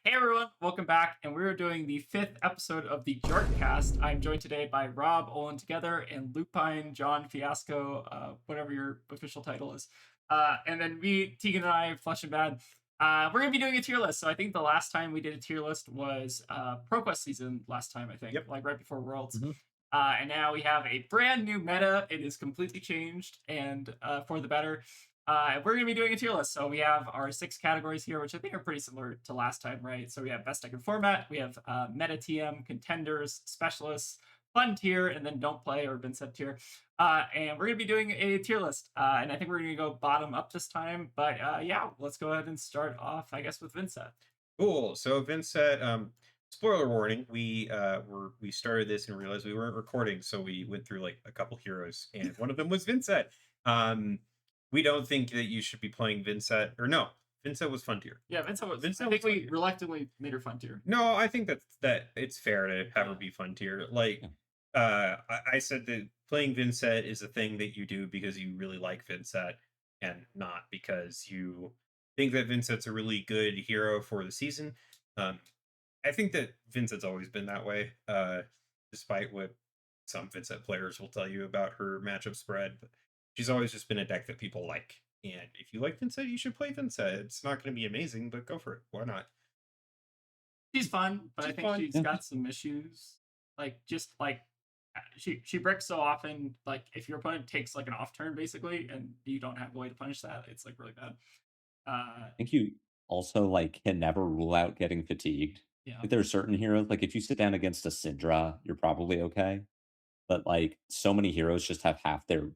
Hey everyone, welcome back, and we're doing the 5th episode of the JARTcast. I'm joined today by Rob, OllinTogether, and Lupine, John Fiasco, whatever your official title is. And then me, Tegan, and I, Flesh and Bad. We're going to be doing a tier list. So I think the last time we did a tier list was ProQuest season last time, I think. Yep. Like right before Worlds. And now we have a brand new meta. It is completely changed and for the better. We're going to be doing a tier list. So we have our 6 categories here, which I think are pretty similar to last time, right? So we have best deck and format, we have meta TM, contenders, specialists, fun tier, and then don't play or Vinsent tier. And we're going to be doing a tier list. And I think we're going to go bottom up this time. But yeah, let's go ahead and start off, I guess, with Vinsent. Cool. So Vinsent, spoiler warning, we started this and realized we weren't recording, so we went through like a couple heroes, and one of them was Vinsent. We don't think that you should be playing Vinsent, or no, Vinsent was fun tier. Yeah, Vinsent was. I think we reluctantly made her fun tier. No, I think that it's fair to have her be fun tier. Like, I said that playing Vinsent is a thing that you do because you really like Vinsent, and not because you think that Vincent's a really good hero for the season. I think that Vincent's always been that way, despite what some Vincent players will tell you about her matchup spread. But she's always just been a deck that people like. And if you like Vincent, you should play Vincent. It's not going to be amazing, but go for it. Why not? She's fun, but I think she's got some issues. Like, just like, she bricks so often, like, if your opponent takes, like, an off turn, basically, and you don't have a way to punish that, it's, like, really bad. I think you also, like, can never rule out getting fatigued. Yeah. Like, there are certain heroes, like, if you sit down against a Synra, you're probably okay. But, like, so many heroes just have half their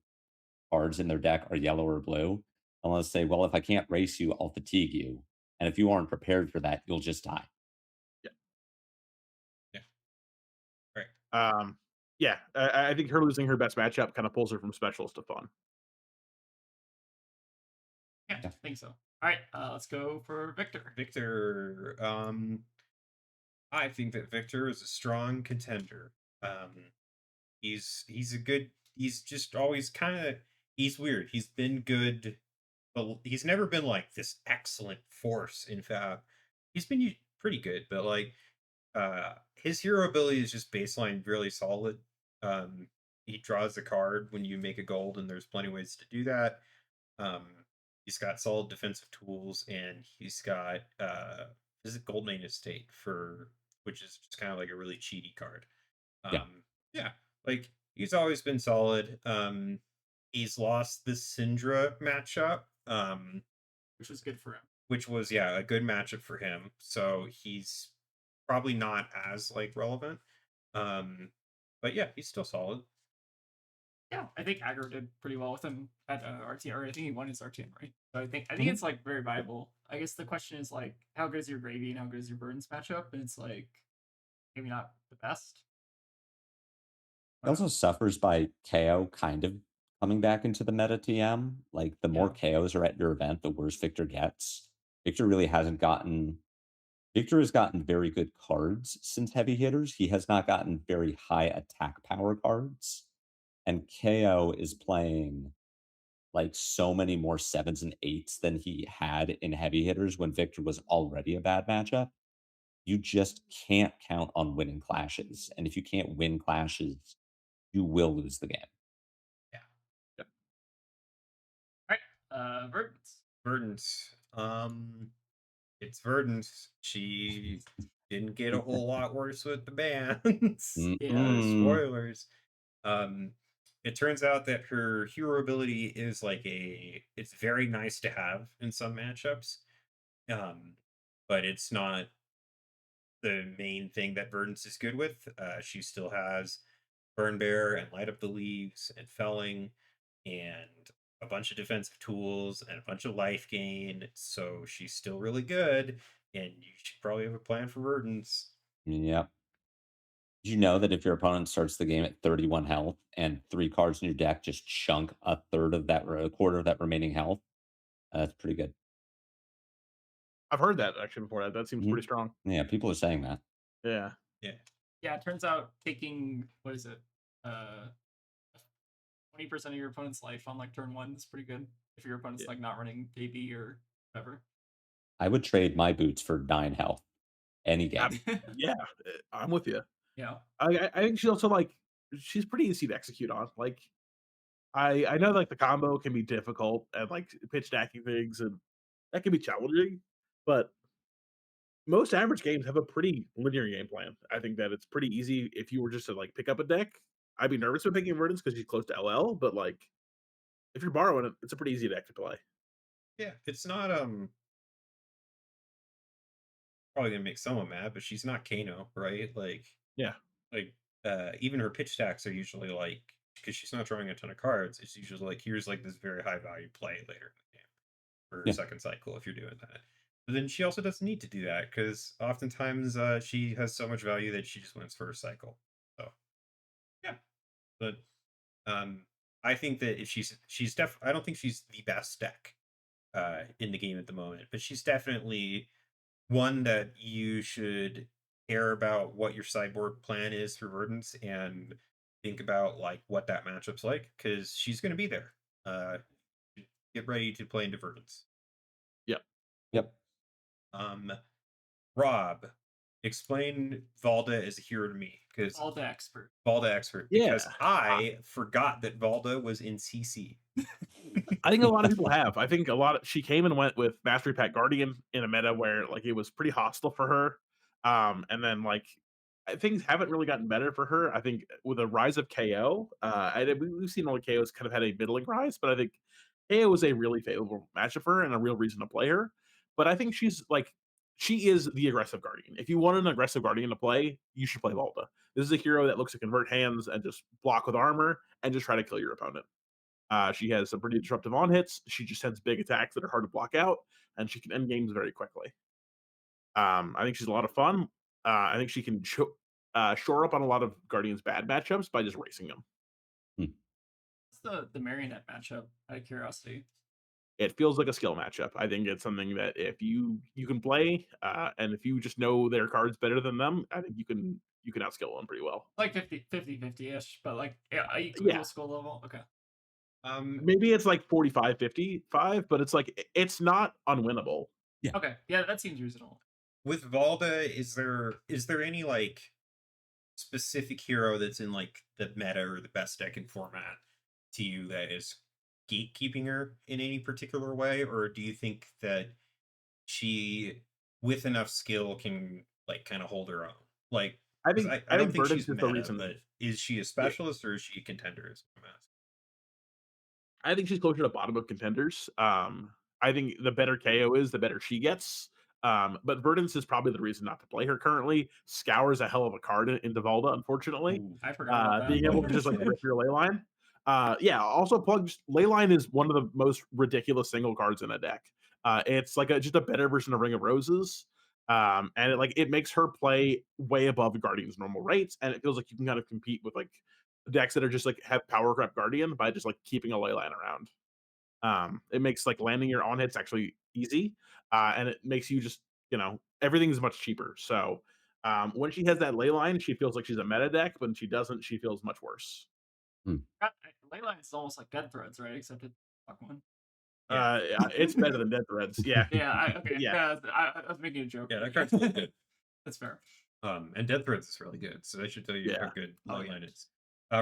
cards in their deck are yellow or blue. And let's say, well, if I can't race you, I'll fatigue you. And if you aren't prepared for that, you'll just die. Yeah. I think her losing her best matchup kind of pulls her from specialist to fun. Yeah, I think so. All right, let's go for Victor. Victor, I think that Victor is a strong contender. He's just always kind of, he's weird. He's been good, but he's never been like this excellent force. In fact, he's been pretty good, but like, his hero ability is just baseline really solid. He draws a card when you make a gold, and there's plenty of ways to do that. He's got solid defensive tools, and he's got is it Golden Estate which is just kind of like a really cheaty card. Yeah, like he's always been solid. He's lost the Synra matchup, which was good for him. Which was a good matchup for him. So he's probably not as like relevant. But yeah, he's still solid. Yeah, I think Aggro did pretty well with him at RTN, or I think he won his RTN, right? So I think it's like very viable. I guess the question is like, how good is your Gravy and how good is your Burdens matchup? And it's like maybe not the best. He also suffers by KO kind of coming back into the meta TM. Like, the more KOs are at your event, the worse Victor gets. Victor has gotten very good cards since heavy hitters. He has not gotten very high attack power cards. And KO is playing like so many more 7s and 8s than he had in heavy hitters when Victor was already a bad matchup. You just can't count on winning clashes. And if you can't win clashes, you will lose the game. Yeah. All right. Verdance. It's Verdance. She didn't get a whole lot worse with the bans. Spoilers. It turns out that her hero ability is like it's very nice to have in some matchups. But it's not the main thing that Verdance is good with. She still has Burn Bear and Light Up the Leaves and Felling and a bunch of defensive tools and a bunch of life gain. So she's still really good, and you should probably have a plan for Verdance. Yep. Did you know that if your opponent starts the game at 31 health and 3 cards in your deck just chunk a quarter of that remaining health? That's pretty good. I've heard that actually before. That seems pretty strong. Yeah, people are saying that. Yeah. Yeah, it turns out taking, 20% of your opponent's life on like turn 1 is pretty good if your opponent's like not running AB or whatever. I would trade my boots for 9 health. any game. Yeah, I'm with you. Yeah. I think she's also like she's pretty easy to execute on. Like I know like the combo can be difficult and like pitch stacking things and that can be challenging, but most average games have a pretty linear game plan. I think that it's pretty easy if you were just to like pick up a deck. I'd be nervous with picking Verdance because she's close to LL, but like if you're borrowing it, it's a pretty easy deck to play. Yeah, it's not probably gonna make someone mad, but she's not Kano, right? Yeah. Like even her pitch stacks are usually like, because she's not drawing a ton of cards, it's usually like, here's like this very high value play later in the game for Yeah. second cycle if you're doing that. But then she also doesn't need to do that because oftentimes she has so much value that she just wins first cycle. So yeah, but I think that if she's I don't think she's the best deck in the game at the moment, but she's definitely one that you should care about what your sideboard plan is for Verdance and think about like what that matchup's like, because she's going to be there. Get ready to play into Verdance. Yep. Rob, explain Valda as a hero to me, because All the expert. Valda expert, Yeah. because I forgot that Valda was in CC. I think a lot of people have. I think she came and went with Mastery Pack Guardian in a meta where like it was pretty hostile for her. And then like things haven't really gotten better for her. I think with the rise of KO, we've seen all the KOs kind of had a middling rise, but I think KO was a really favorable matchup for her and a real reason to play her. But I think she is the aggressive Guardian. If you want an aggressive Guardian to play, you should play Valda. This is a hero that looks to convert hands and just block with armor and just try to kill your opponent. She has some pretty disruptive on hits. She just sends big attacks that are hard to block out, and she can end games very quickly. I think she's a lot of fun. I think she can shore up on a lot of Guardians' bad matchups by just racing them. What's the marionette matchup? Out of curiosity. It feels like a skill matchup. I think it's something that if you can play, and if you just know their cards better than them, I think you can outskill them pretty well. Like 50-50-ish, but like Yeah. skill level. Okay. Maybe it's like 45-55, but it's like it's not unwinnable. Okay. Yeah, that seems reasonable. With Valda, is there any like specific hero that's in like the meta or the best deck in format to you that is gatekeeping her in any particular way, or do you think that she with enough skill can like kind of hold her own? Like I think I don't think Verdance she's is the meta, reason. but is she a specialist or is she a contender? Is what I'm asking. I think she's closer to bottom of contenders. I think the better KO is, the better she gets. But Verdance is probably the reason not to play her currently. Scour is a hell of a card into Valda, unfortunately. Ooh. I forgot about that. Being able to just like rip your Leyline. Yeah, also Leyline is one of the most ridiculous single cards in a deck. It's like just a better version of Ring of Roses. And it makes her play way above Guardian's normal rates, and it feels like you can kind of compete with like decks that are just like have power grab Guardian by just like keeping a Leyline around. It makes like landing your on hits actually easy, and it makes you just everything's much cheaper. So when she has that Leyline, she feels like she's a meta deck, but when she doesn't, she feels much worse. Leyline is almost like Dead Threads, right? Except it's fuck one. Yeah, it's better than Dead Threads. Yeah. Okay. Yeah. I was making a joke. Yeah, that card's really good. That's fair. And Death Threads is really good, so I should tell you how good Oh, Leyline yeah. is.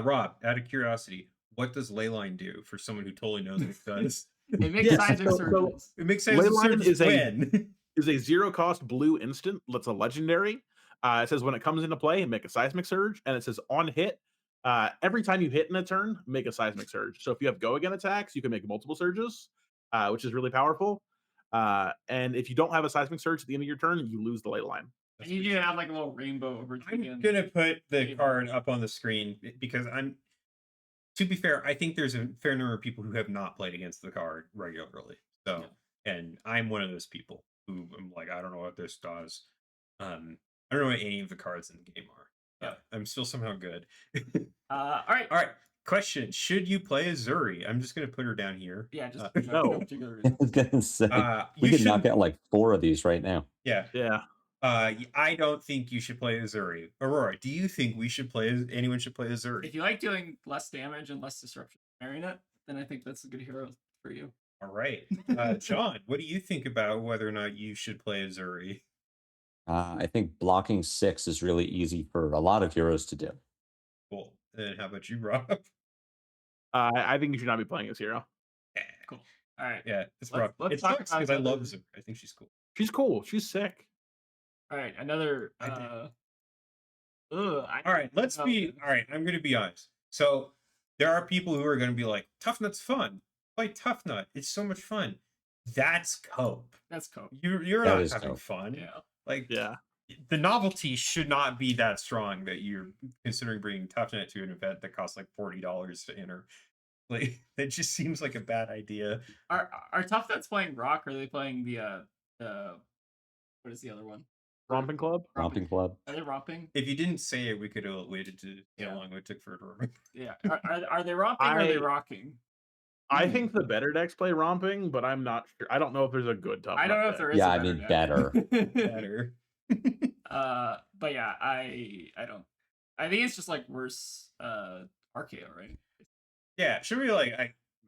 Rob, out of curiosity, what does Leyline do for someone who totally knows what it does? It makes seismic surges. It makes sense. Leyline is when? is a 0-cost blue instant that's a legendary. It says when it comes into play, make a seismic surge, and it says on hit, every time you hit in a turn, make a seismic surge. So if you have go again attacks, you can make multiple surges, which is really powerful. And if you don't have a seismic surge at the end of your turn, you lose the Leyline. And you need to have like a little rainbow over to I'm gonna put the card up on the screen because to be fair, I think there's a fair number of people who have not played against the card regularly. So, and I'm one of those people who I'm like, I don't know what this does. I don't know what any of the cards in the game are. Yeah. I'm still somehow good. All right. Question: should you play Azuri? I'm just gonna put her down here. Yeah, just no particular I reason. was gonna say we you could knock out like 4 of these right now. Yeah. I don't think you should play Azuri. Aurora, do you think anyone should play Azuri? If you like doing less damage and less disruption marionette, then I think that's a good hero for you. All right. John, what do you think about whether or not you should play Azuri? I think blocking 6 is really easy for a lot of heroes to do. Cool. And how about you, Rob? I think you should not be playing as hero. Yeah, Cool. All right. yeah, it's Let's- Rob. let's It talk sucks about because I love another- Azur. I think she's cool. She's cool. She's sick. All right. Another. I did. All All right, let's be. All right, I'm going to be honest. So there are people who are going to be like, Toughnut's fun. Play Toughnut. It's so much fun. That's cope. That's cool. You're That not is having cope. fun. Yeah. Like Yeah. the novelty should not be that strong that you're considering bringing Toughnut to an event that costs like $40 to enter. Like it just seems like a bad idea. Are Toughnuts playing rock? Or are they playing the what is the other one? Romping Club? Romping Club. Are they romping? If you didn't say it, we could have waited to see Yeah. how long it took for it to remember. Yeah. Are they romping or are they I- rocking? I think the better decks play romping, but I'm not sure. I don't know if there's a good tough. I don't know if deck. there is. Yeah, a I mean, better. Better. But yeah, I don't. I think it's just like worse. RKO, right? Yeah, should we like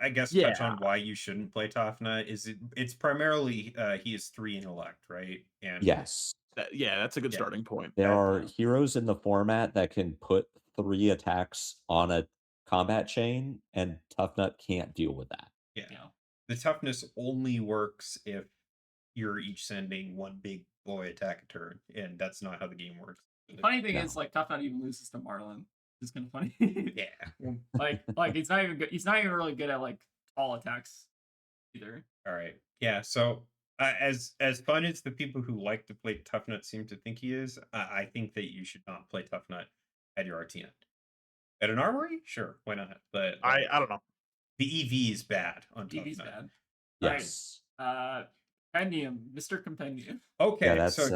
I guess touch Yeah. on why you shouldn't play Toughnut? It's primarily he is 3 intellect, right? And Yes. Yeah, that's a good Yeah. starting point. There Bad are point. heroes in the format that can put 3 attacks on a combat chain, and Toughnut can't deal with that. yeah. Yeah. The toughness only works if you're each sending one big boy attack a turn, and that's not how the game works. Funny thing No. is, like Toughnut even loses to Marlin. It's kind of funny. Yeah. like he's not even good. He's not even really good at like tall attacks either. All right. Yeah. So as fun as the people who like to play Toughnut seem to think he is, I think that you should not play Toughnut at your RTN. At an armory, sure, why not? But I don't know. the EV is bad on DV's Toughnut. bad. Alright. Yes. Compendium, Mr. Compendium. Okay, Yeah, that's so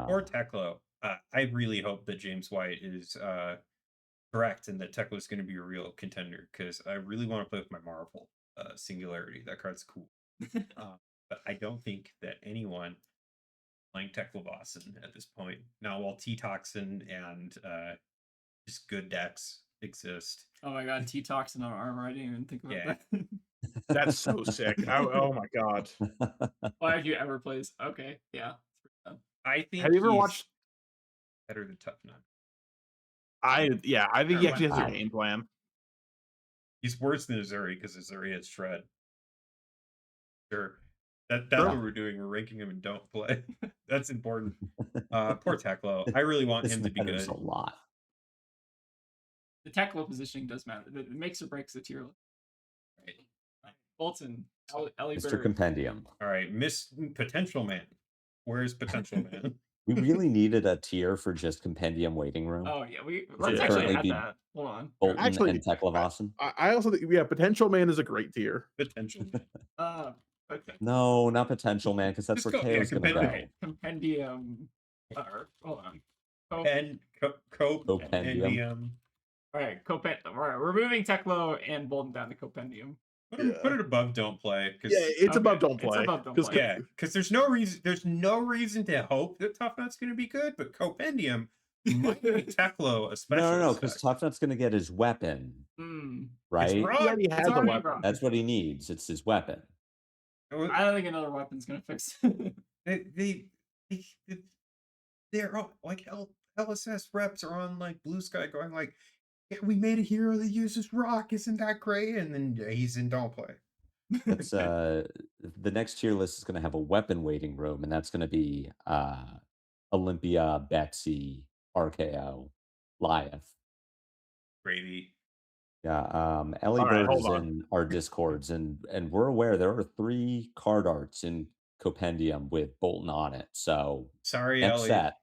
for Teklo, I really hope that James White is correct and that Teklo is going to be a real contender because I really want to play with my Marvel Singularity. That card's cool. But I don't think that anyone playing Teklo-Boston at this point. Now, while T-Toxin and just good decks exist. Oh my god, T-Toxin on armor. I didn't even think about Yeah. that. That's so sick. Oh my god. Why did you ever play this? Okay, yeah. I think Have you ever he's watched? better than Toughnut. I think he actually has a Wow. game plan. He's worse than Azuri because Azuri has Shred. Sure. That's Sure. what we're doing. We're ranking him and don't play. That's important. Poor Teklo. I really want This him to be matters good. a lot. The Teklo positioning does matter. It makes or breaks the tier list. Right. Bolton, Ellie Mr. Bird. Compendium. All right, Miss Potential Man. Where's Potential Man? We really needed a tier for just Compendium waiting room. Oh yeah, let's should actually currently add be that. Hold on. Bolton Actually, and Tekla-Boston. I also think Potential Man is a great tier. Potential Man. Okay. No, not Potential Man, because that's Just where go- yeah, KO's going to go. Compendium. Compendium. Hold on. And Cope. Compendium. All right, All right, we're moving Teklo and Bolton down to Compendium. Put it above Don't Play. Yeah, it's Okay, above Don't it's Play. above Don't 'Cause- Play. Yeah, because there's no reason to hope that Toughnut's going to be good, but Compendium might make Teklo a special. No, because Toughnut's going to get his weapon, Hmm. right? He already has It's a already weapon. rock. That's what he needs. It's his weapon. I don't think another weapon's gonna fix it. They're all like LSS reps are on like Bluesky going like, yeah, we made a hero that uses rock, isn't that great? And then he's in Don't Play. That's the next tier list is going to have a weapon waiting room, and that's going to be Olympia, Betsy, RKO, Liath. Gravy. Yeah, Ellie All right, Bird is hold on. in our discords, and we're aware there are 3 card arts in Compendium with Bolton on it. So Sorry, next Ellie. set,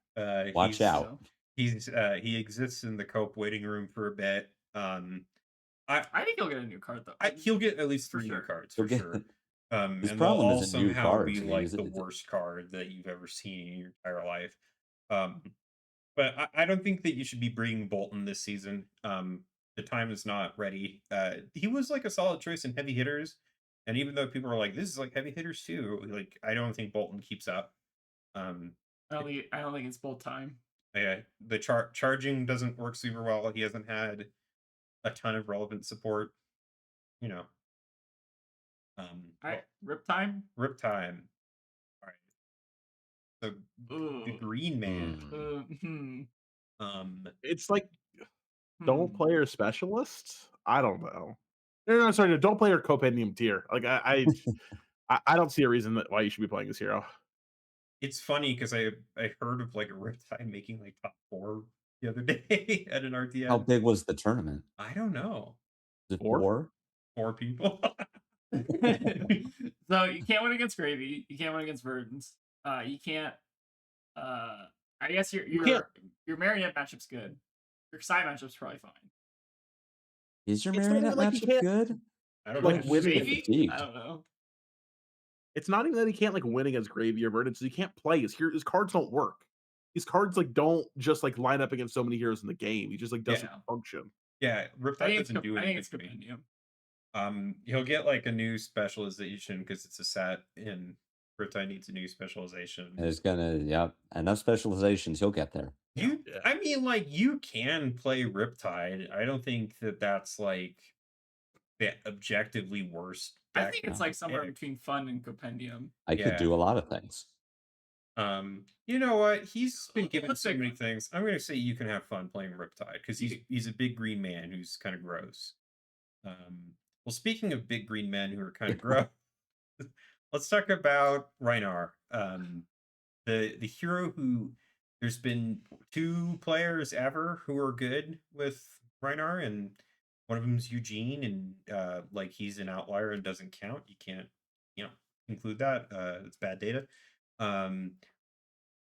watch He's- out. He exists in the Cope waiting room for a bit. I think he'll get a new card though. He'll get at least For 3 new sure. cards He'll for get- sure. His And problem they'll all isn't new somehow cards, be I mean, like is the it- worst card that you've ever seen in your entire life. But I don't think that you should be bringing Bolton this season. The time is not ready. He was like a solid choice in heavy hitters, and even though people are like, "This is like heavy hitters too," like I don't think Bolton keeps up. I don't think it's both time. The charging doesn't work super well. He hasn't had a ton of relevant support. You know. All right, Rip time. Riptide. All right. the Ooh. green man. It's like Hmm. don't player specialist. I don't know. No, sorry, don't player compendium tier. Like I don't see a reason why you should be playing this hero. It's funny because I heard of like a Riptide making like top 4 the other day at an How RTN. big was the tournament? I don't know. Was it 4? 4 people. So you can't win against Gravy. You can't win against Verdance. You can't. I guess can't- your Marionette matchup's good. Your Casai matchup's probably fine. Is your It's not even Marionette like you matchup can't- good? I don't Like, know. winning Get Maybe? fatigued. I don't know. It's not even that he can't like win against Gravy or Verdance. He can't play. His cards don't work. His cards like don't just like line up against so many heroes in the game. He just like doesn't Yeah. function. Yeah, I Riptide think doesn't do I think it's anything to me. Compendium. He'll get like a new specialization because it's a set, and Riptide needs a new specialization. There's gonna, enough specializations. He'll get there. I mean, like, you can play Riptide. I don't think that that's like the objectively worst. I think it's like somewhere pick. between fun and Compendium. I could do a lot of things. You know what? He's been given Let's so take many one. things. I'm gonna say you can have fun playing Riptide because he's a big green man who's kind of gross. Well, speaking of big green men who are kind of gross, let's talk about Reinard. The hero who there's been 2 players ever who are good with Reinard, and one of them is Eugene, and like he's an outlier and doesn't count. You can't, include that. It's bad data.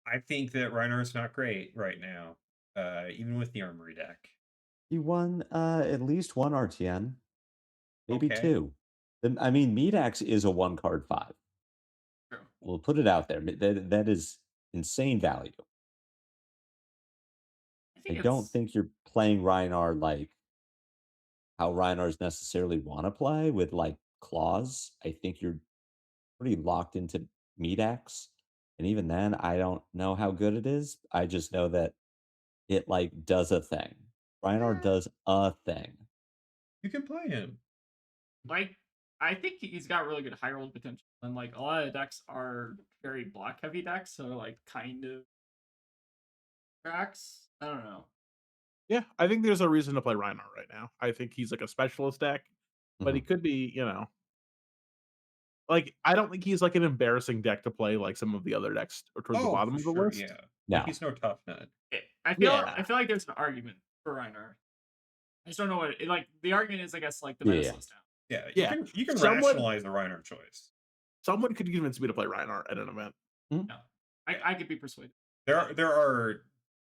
I think that Reinhardt's not great right now, even with the armory deck. He won at least 1 RTN, maybe Okay. 2. I mean, Medax is a 1-card 5. True. We'll put it out there. That is insane value. I don't think you're playing Reinhard like how Reinhards necessarily want to play with like claws. I think you're pretty locked into Medax. And even then, I don't know how good it is. I just know that it like does a thing. Reinhard does a thing. You can play him. Like, I think he's got really good high roll potential, and like a lot of the decks are very block heavy decks, so like kind of tracks. I don't know. Yeah, I think there's a reason to play Reinhardt right now. I think he's like a specialist deck, but he could be, like I don't think he's like an embarrassing deck to play like some of the other decks or towards the bottom of the list. Yeah. No. Like, he's no Toughnut. I feel like there's an argument for Reinhardt. I just don't know what like the argument is. I guess like the meta slows down. Yeah, you can rationalize the Reinhardt choice. Someone could convince me to play Reinhardt at an event. No, I could be persuaded. There are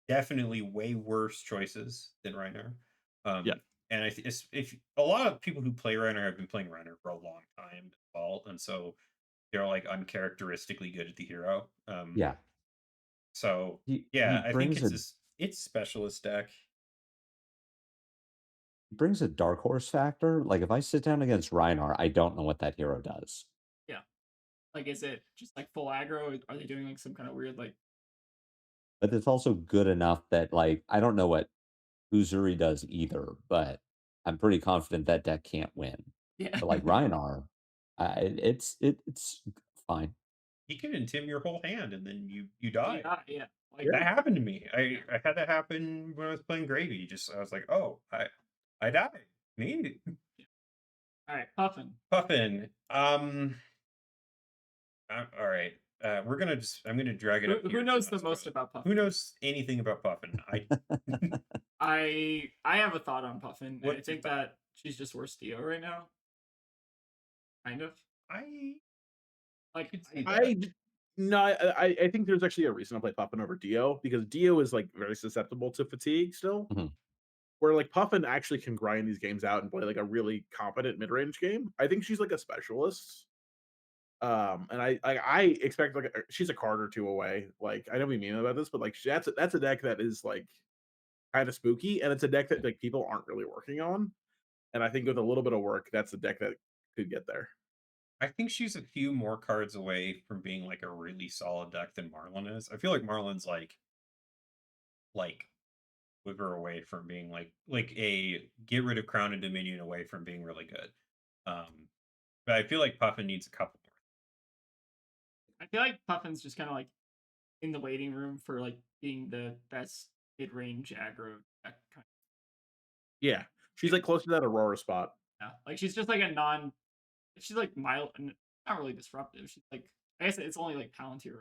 definitely way worse choices than Reinhardt. And I think if a lot of people who play Reinhardt have been playing Reinhardt for a long time as well, and so they're like uncharacteristically good at the hero. So I think it's specialist deck. Brings a dark horse factor. Like if I sit down against Reinhardt, I don't know what that hero does. Yeah. Like, is it just like full aggro? Are they doing like some kind of weird like? But it's also good enough that like I don't know what Uzuri does either, but I'm pretty confident that deck can't win. Yeah. But like Reinhardt, it's fine. He can intim your whole hand and then you die. Yeah. Like that happened to me. I had that happen when I was playing Gravy. I was like, oh, I died. Neat. All right, Puffin. All right. I'm gonna drag it up. Who knows the most about Puffin? Who knows anything about Puffin? I have a thought on Puffin. I think that she's just worse Dio right now. Kind of. I think there's actually a reason to play Puffin over Dio because Dio is like very susceptible to fatigue still. Where like Puffin actually can grind these games out and play like a really competent mid-range game. I think she's like a specialist. And I expect like she's a card or 2 away. Like I know we mean about this, but like that's a deck that is like kind of spooky, and it's a deck that like people aren't really working on. And I think with a little bit of work, that's a deck that could get there. I think she's a few more cards away from being like a really solid deck than Marlin is. I feel like Marlin's like wither away from being like a get rid of Crown and Dominion away from being really good. But I feel like Puffin needs a couple more. I feel like Puffin's just kind of like in the waiting room for like being the best mid range aggro deck kind Yeah, she's like close to that Aurora spot. of, like she's just like a non. She's like mild, not really disruptive. She's like, I guess it's only like Palantir.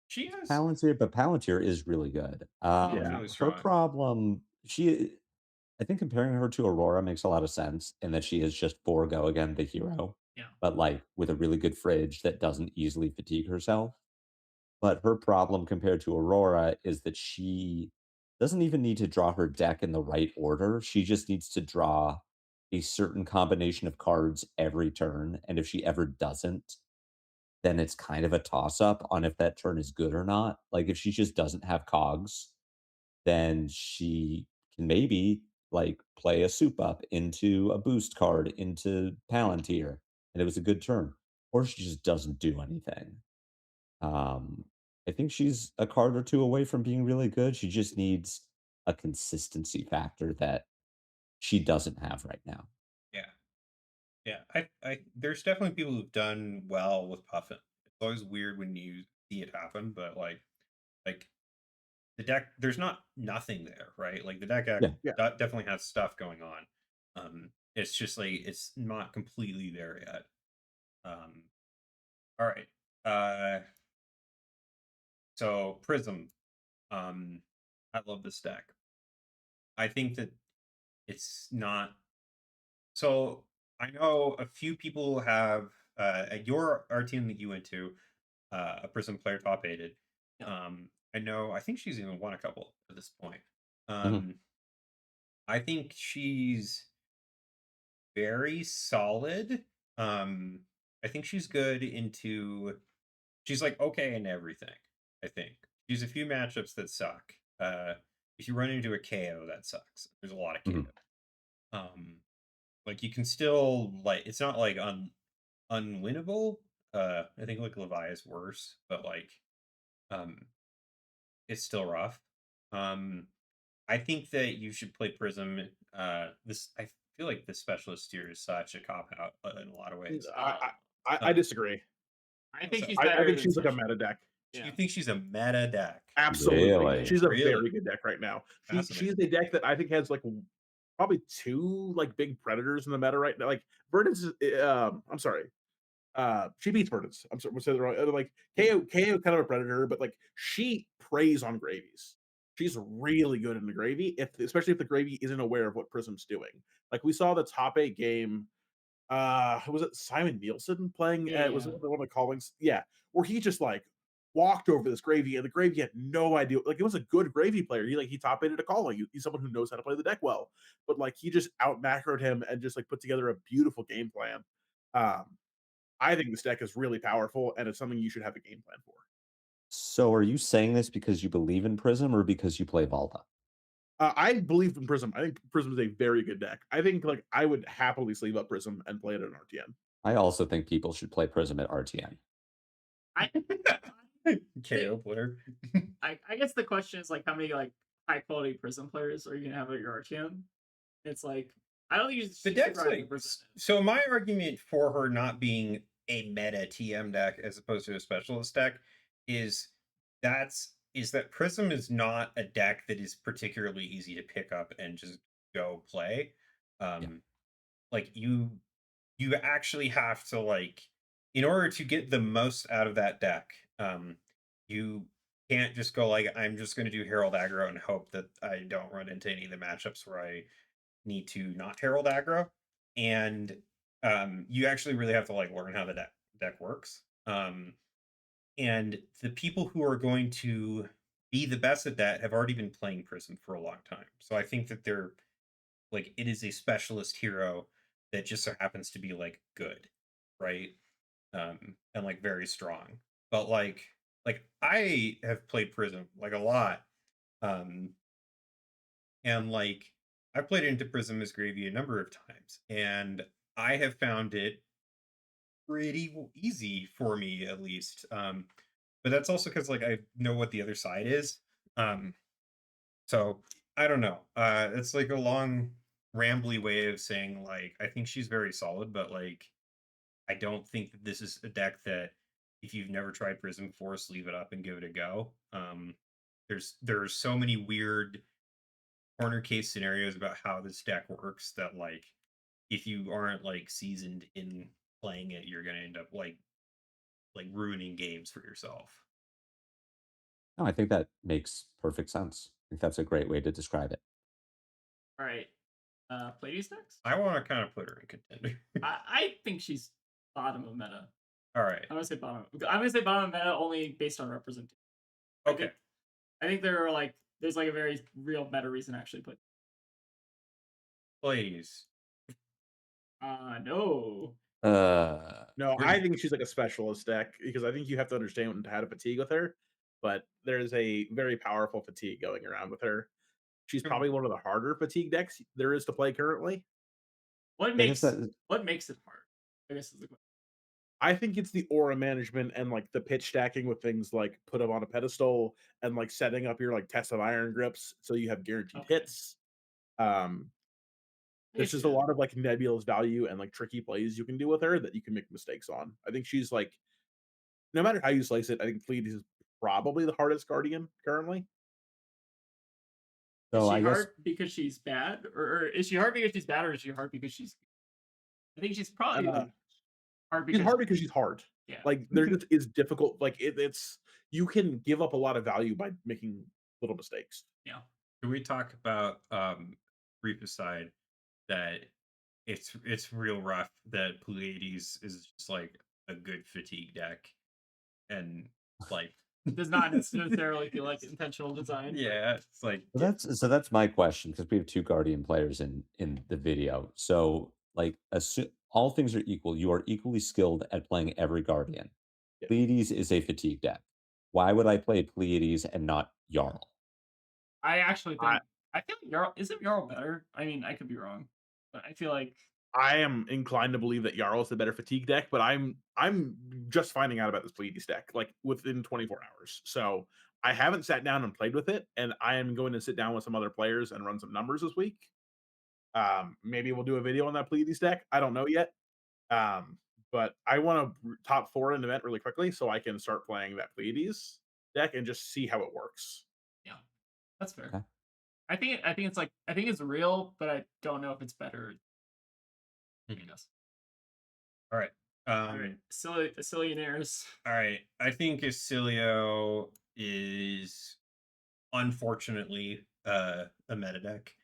She has Palantir, but Palantir is really good. really Her strong. problem, I think comparing her to Aurora makes a lot of sense in that she is just for go again the hero, Yeah. but like with a really good fridge that doesn't easily fatigue herself. But her problem compared to Aurora is that she doesn't even need to draw her deck in the right order. She just needs to draw a certain combination of cards every turn. And if she ever doesn't, then it's kind of a toss up on if that turn is good or not. Like if she just doesn't have cogs, then she can maybe like play a soup up into a boost card into Palantir, and it was a good turn. Or she just doesn't do anything. Um, I think she's a card or two away from being really good. She just needs a consistency factor that she doesn't have right now. Yeah. Yeah. I there's definitely people who've done well with Puffin. It's always weird when you see it happen, but like the deck, there's not nothing there, right? Like the deck Yeah. definitely has stuff going on. It's just like it's not completely there yet. All right. So Prism. I love this deck. I think that it's not. So I know a few people have at your RTN that you went to, a Prism player top aided. Yeah. I know. I think she's even won a couple at this point. Mhm. I think she's very solid. I think she's good into. She's like okay in everything. I think she's a few matchups that suck. If you run into a KO, that sucks. There's a lot of KO. Mhm. Like you can still like it's not like unwinnable. I think like Levia is worse, but like um it's still rough. I think that you should play Prism. This I feel like the specialist tier is such a cop out in a lot of ways. I disagree. I think So she's I better think than she's like a Special. meta deck. Yeah. You think she's a meta deck? Absolutely, Really? she's a Really? very good deck right now. She's Fascinating. a deck that I think has like probably two like big predators in the meta right now. Like Verdance, I'm sorry, she beats Verdance. I'm sorry, say the wrong. Like KO kind of a predator, but like she preys on gravies. She's really good in the gravy, especially if the gravy isn't aware of what Prism's doing. Like we saw the top 8 game. Was it Simon Nielsen playing? Was it one of the callings? Yeah, where he just like walked over this gravy, and the gravy had no idea. Like it was a good gravy player. He top aided a calling. He's someone who knows how to play the deck well. But like he just out macroed him and just like put together a beautiful game plan. Um, I think this deck is really powerful, and it's something you should have a game plan for. So are you saying this because you believe in Prism or because you play Valda? I believe in Prism. I think Prism is a very good deck. I think like I would happily sleeve up Prism and play it in RTN. I also think people should play Prism at RTN. I KO player. I guess the question is like how many like high quality Prism players are you gonna have at your RTN? It's like I don't think you The deck's like so. My argument for her not being a meta TM deck as opposed to a specialist deck is that Prism is not a deck that is particularly easy to pick up and just go play. Like you actually have to like in order to get the most out of that deck. You can't just go like I'm just going to do Herald aggro and hope that I don't run into any of the matchups where I need to not Herald aggro, and you actually really have to like learn how the deck works. And the people who are going to be the best at that have already been playing Prism for a long time. So I think that they're like it is a specialist hero that just so happens to be like good, right? And like very strong. But like I have played Prism like a lot. And like I played into Prism as Gravy a number of times, and I have found it pretty easy for me at least. But that's also because like I know what the other side is. So I don't know. It's like a long rambly way of saying like I think she's very solid, but like I don't think that this is a deck that if you've never tried Prism before, sleeve it up and give it a go. There's so many weird corner case scenarios about how this deck works that like if you aren't like seasoned in playing it, you're gonna end up like ruining games for yourself. No, I think that makes perfect sense. I think that's a great way to describe it. All right. Pleiades next. I want to kind of put her in contender. I think she's bottom of meta. All right. I'm gonna say bottom. I'm gonna say bottom of meta only based on representation. Okay. I think there's like a very real meta reason to actually put. Please. No. No, I think she's like a specialist deck because I think you have to understand how to fatigue with her. But there's a very powerful fatigue going around with her. She's probably one of the harder fatigue decks there is to play currently. What makes it hard? I guess is the question. I think it's the aura management and like the pitch stacking with things like put them on a pedestal and like setting up your like test of iron grips so you have guaranteed hits. There's just a lot of like nebulous value and like tricky plays you can do with her that you can make mistakes on. I think she's like, no matter how you slice it, I think Pleets is probably the hardest Guardian currently. So is she hard because she's bad, or is she hard because she's bad, or is she hard because she's? I think she's probably hard because she's hard because she's hard. Yeah, like there just is difficult. Like it's you can give up a lot of value by making little mistakes. Yeah. Can we talk about Riptide? That it's real rough that Pleiades is just like a good fatigue deck, and like it does not necessarily feel like intentional design. Yeah, it's like so that's my question because we have two Guardian players in the video. So like all things are equal. You are equally skilled at playing every Guardian. Yeah. Pleiades is a fatigue deck. Why would I play Pleiades and not Yarl? I actually think I feel like Yarl isn't Yarl better. I mean, I could be wrong, but I feel like I am inclined to believe that Yarl is the better fatigue deck, but I'm just finding out about this Pleiades deck like within 24 hours. So I haven't sat down and played with it, and I am going to sit down with some other players and run some numbers this week. Maybe we'll do a video on that Pleiades deck. I don't know yet. But I want to top 4 an event really quickly so I can start playing that Pleiades deck and just see how it works. Yeah, that's fair. Okay. I think it's real, but I don't know if it's better. Yes. All right. All right. Acillionaires. All right. I think Ailio is unfortunately a meta deck.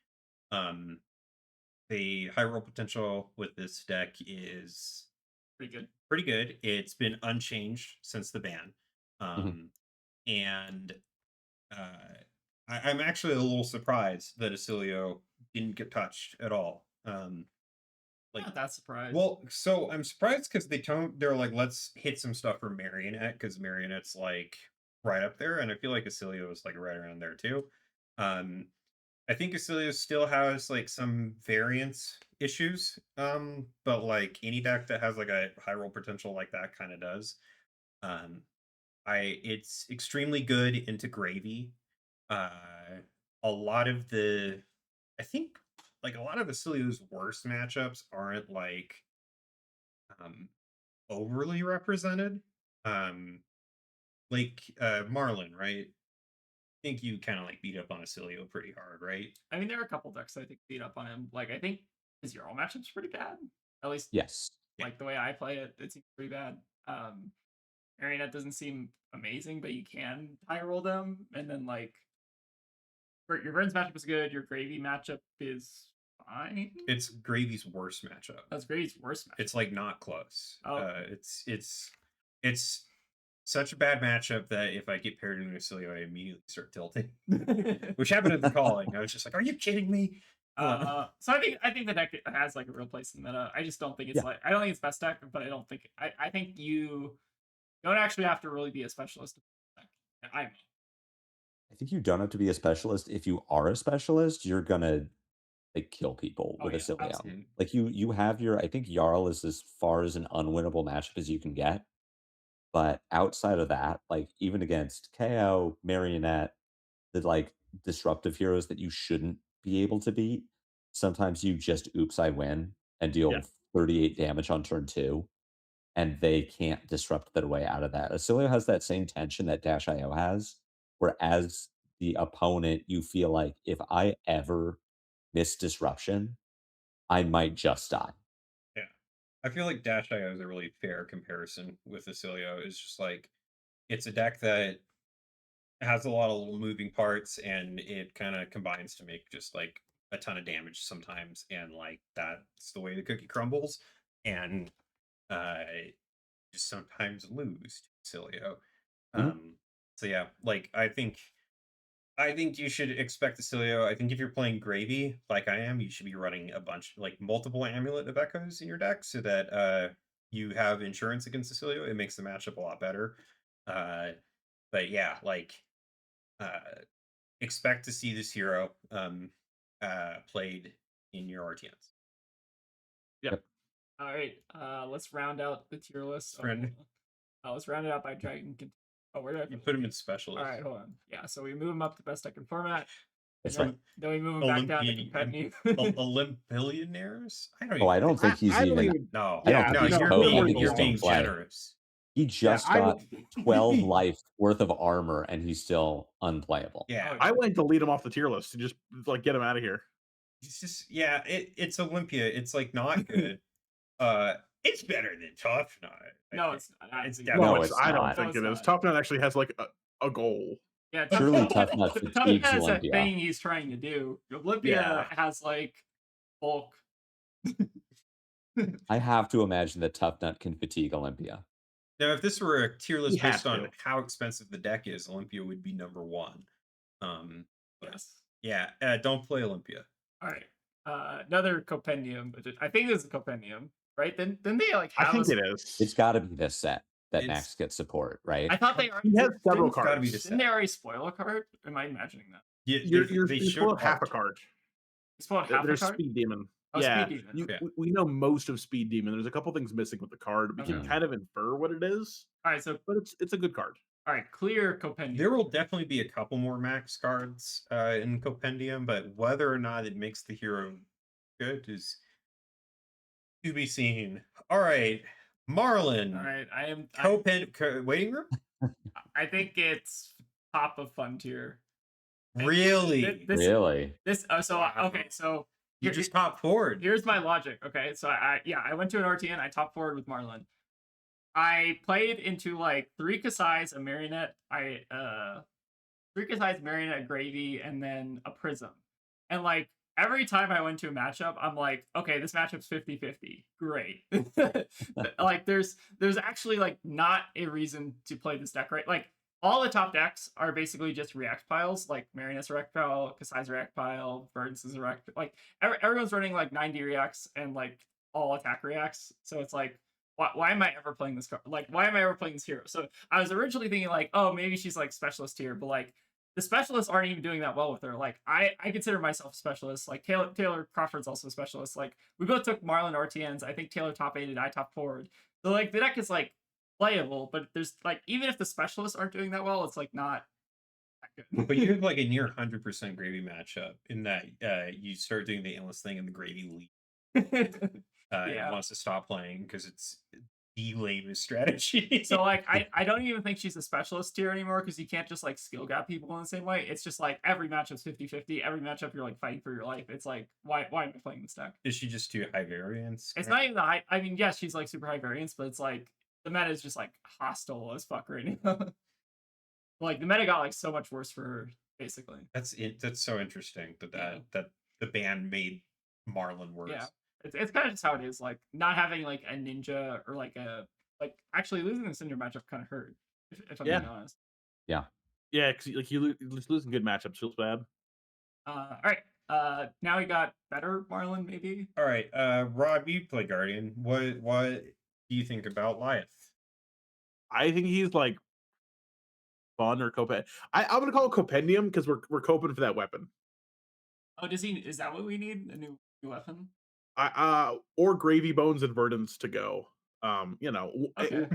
The high roll potential with this deck is pretty good. It's been unchanged since the ban. And I'm actually a little surprised that Ailio didn't get touched at all. Not that surprised. Well, so I'm surprised because they're like, let's hit some stuff for Marionette because Marionette's like right up there, and I feel like Ailio is like right around there too. I think Ailio still has like some variance issues, but like any deck that has like a high roll potential like that kind of does. It's extremely good into gravy. A lot of Ailio's worst matchups aren't like overly represented. Like Marlin, right? I think you kind of like beat up on Ailio pretty hard, right? I mean, there are a couple decks I think beat up on him. Like I think his Yarl matchup's pretty bad. At least yes. Like the way I play it, it seems pretty bad. Marionette doesn't seem amazing, but you can high roll them, and then like your Verdance matchup is good. Your Gravy matchup is fine. It's Gravy's worst matchup. That's Gravy's worst matchup. It's like not close. Oh. It's such a bad matchup that if I get paired into Ailio, I immediately start tilting. Which happened at the calling. I was just like, "Are you kidding me?" So I think the deck has like a real place in the meta. I just don't think it's I don't think it's best deck, but I think you don't actually have to really be a specialist. I think you don't have to be a specialist. If you are a specialist, you're gonna like kill people with Ailio. Absolutely. Like you have I think Yarl is as far as an unwinnable matchup as you can get. But outside of that, like even against KO, Marionette, the like disruptive heroes that you shouldn't be able to beat, sometimes you just oops, I win and deal 38 damage on turn 2. and they can't disrupt their way out of that. Ailio has that same tension that Dash.io has, where as the opponent, you feel like if I ever miss disruption, I might just die. Yeah. I feel like Dash.io is a really fair comparison with Ailio. It's just like, it's a deck that has a lot of little moving parts, and it kind of combines to make just like a ton of damage sometimes, and like that's the way the cookie crumbles, and just sometimes lose to Ailio. So yeah, like I think you should expect Ailio. I think if you're playing Gravy like I am, you should be running a bunch, like multiple Amulet of Echoes in your deck, so that you have insurance against Ailio. It makes the matchup a lot better. But yeah, like expect to see this hero played in your RTNs. All right, let's round out the tier list. Let's round it out by Dragon. Oh, where did I You put him in specialist. All right, hold on. Yeah, so we move him up to best deck and format. That's then, right. Then we move him back down to Compendium. Olympillionaires? I don't think he's even. No, I don't think he's code. I think you're he's being play. generous. He just got 12 life worth of armor, and he's still unplayable. Yeah, I went to lead him off the tier list to just like get him out of here. It's just it's Olympia. It's like not good. It's better than Toughnut. No, it's not. It's No, it's I don't not. think it is. Not. Toughnut actually has like a goal. Yeah, Surely Toughnut fatigues has a Olympia. thing he's trying to do. Olympia has like bulk. I have to imagine that Toughnut can fatigue Olympia. Now, if this were a tier list has based on to. how expensive the deck is, Olympia would be number one. Yes. Yeah, don't play Olympia. All right. Another compendium. I think this is a compendium, right? Then they like have. I think it is. It's got to be this set that Max gets support, right? I thought they already. He has several It's gotta cards. be the Didn't they already spoil a card? Am I imagining that? Yeah, You're spoiled half a card. They spoiled half a There's card. Speed Demon. Oh, yeah, Speed Demon. We know most of Speed Demon. There's a couple things missing with the card. We can kind of infer what it is. All right, so but it's a good card. All right, clear compendium. There will definitely be a couple more max cards in compendium, but whether or not it makes the hero good is to be seen. All right, Marlin. All right, I am waiting room. I think it's top of fun tier. Really? Really? This so okay, so you just top forward. Here's my logic. Okay, so I went to an RTN. I top forward with Marlin. I played into like 3 Casais, a Marionette. 3 Casais, Marionette, Gravy, and then a Prism. And like every time I went to a matchup, I'm like, okay, this matchup's 50-50. Great. Like there's actually like not a reason to play this deck, right? Like all the top decks are basically just react piles, like Marionette's a react pile, Casai's a react pile, Verdance is a react. Like everyone's running like 90 reacts and like all attack reacts. So it's like, why am I ever playing this card? Like, why am I ever playing this hero? So I was originally thinking like, oh, maybe she's like specialist tier, but like the specialists aren't even doing that well with her. Like I consider myself a specialist. Like Taylor Crawford's also a specialist. Like we both took Marlin RTNs. I think Taylor top 8'd, I top forward. So like the deck is like playable, but there's like even if the specialists aren't doing that well, it's like not that good. But you have like a near 100% Gravy matchup in that you start doing the endless thing and the Gravy lead. It wants to stop playing because it's the lamest strategy. So like I don't even think she's a specialist tier anymore because you can't just like skill gap people in the same way. It's just like every matchup's 50-50. Every matchup you're like fighting for your life. It's like why am I playing this deck? Is she just too high variance? It's not even the high. I mean, yes, she's like super high variance, but it's like the meta is just like hostile as fuck right now. Like the meta got like so much worse for her basically. That's so interesting that the ban made Marlin worse. Yeah. It's kind of just how it is. Like not having like a ninja or like actually losing the Synra matchup kind of hurt. If I'm being honest. Yeah. Yeah, because like you losing good matchups feels bad. All right. Now we got better Marlin maybe. All right. Rob, you play Guardian. What do you think about Liath? I think he's like fun or I'm gonna call it compendium because we're coping for that weapon. Oh, is that what we need? A new weapon? Or Gravy Bones and Verdance to go. Okay.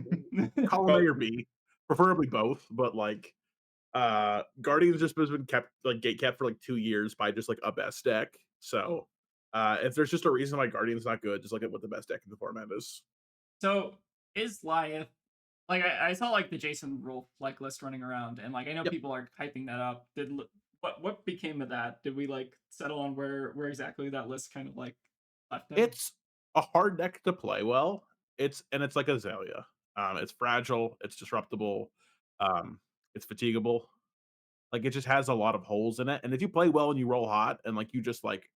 Column A or B, preferably both, but like Guardian's just been kept like gate kept for like 2 years by just like a best deck. So if there's just a reason why Guardian's not good, just look at what the best deck in the format is. So Is Liath like I saw like the Jason rule like list running around, and like I know Yep. people are hyping that up. What became of that? Did we like settle on where exactly that list kind of like left them? It's a hard deck to play well. It's like Azalea. It's fragile, it's disruptible, um, it's fatigable. Like, it just has a lot of holes in it, and if you play well and you roll hot and, like, you just, like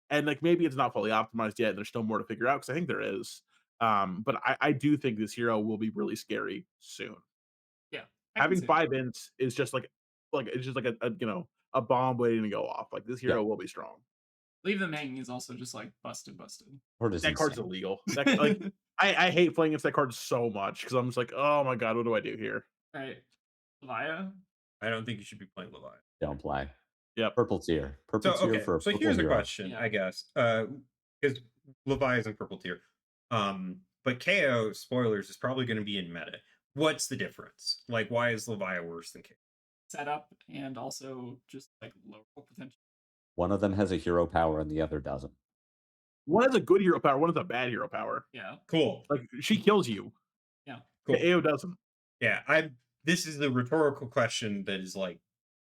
and, like, maybe it's not fully optimized yet, and there's still more to figure out because I think there is. But I do think this hero will be really scary soon. Yeah, I can Having see it. 5 ints is just like it's just like a a bomb waiting to go off. Like, this hero will be strong. Leave them hanging is also just like busted. Card is That card's insane. illegal. That like, I hate playing against that card so much because I'm just like, "Oh my god, what do I do here?" Right, Levia. I don't think you should be playing Leviathan. Don't play. Yep. Purple tier. So Purple tier okay, for a so purple here's a hero. question, Yeah. I guess. Because Levi is in purple tier. But KO, spoilers, is probably going to be in meta. What's the difference? Like, why is Levi worse than KO? Setup and also just like low potential. One of them has a hero power and the other doesn't. One has a good hero power, one has a bad hero power. Yeah, Cool. Like, she kills you. yeah. Cool. AO doesn't. Yeah, this is the rhetorical question that is like,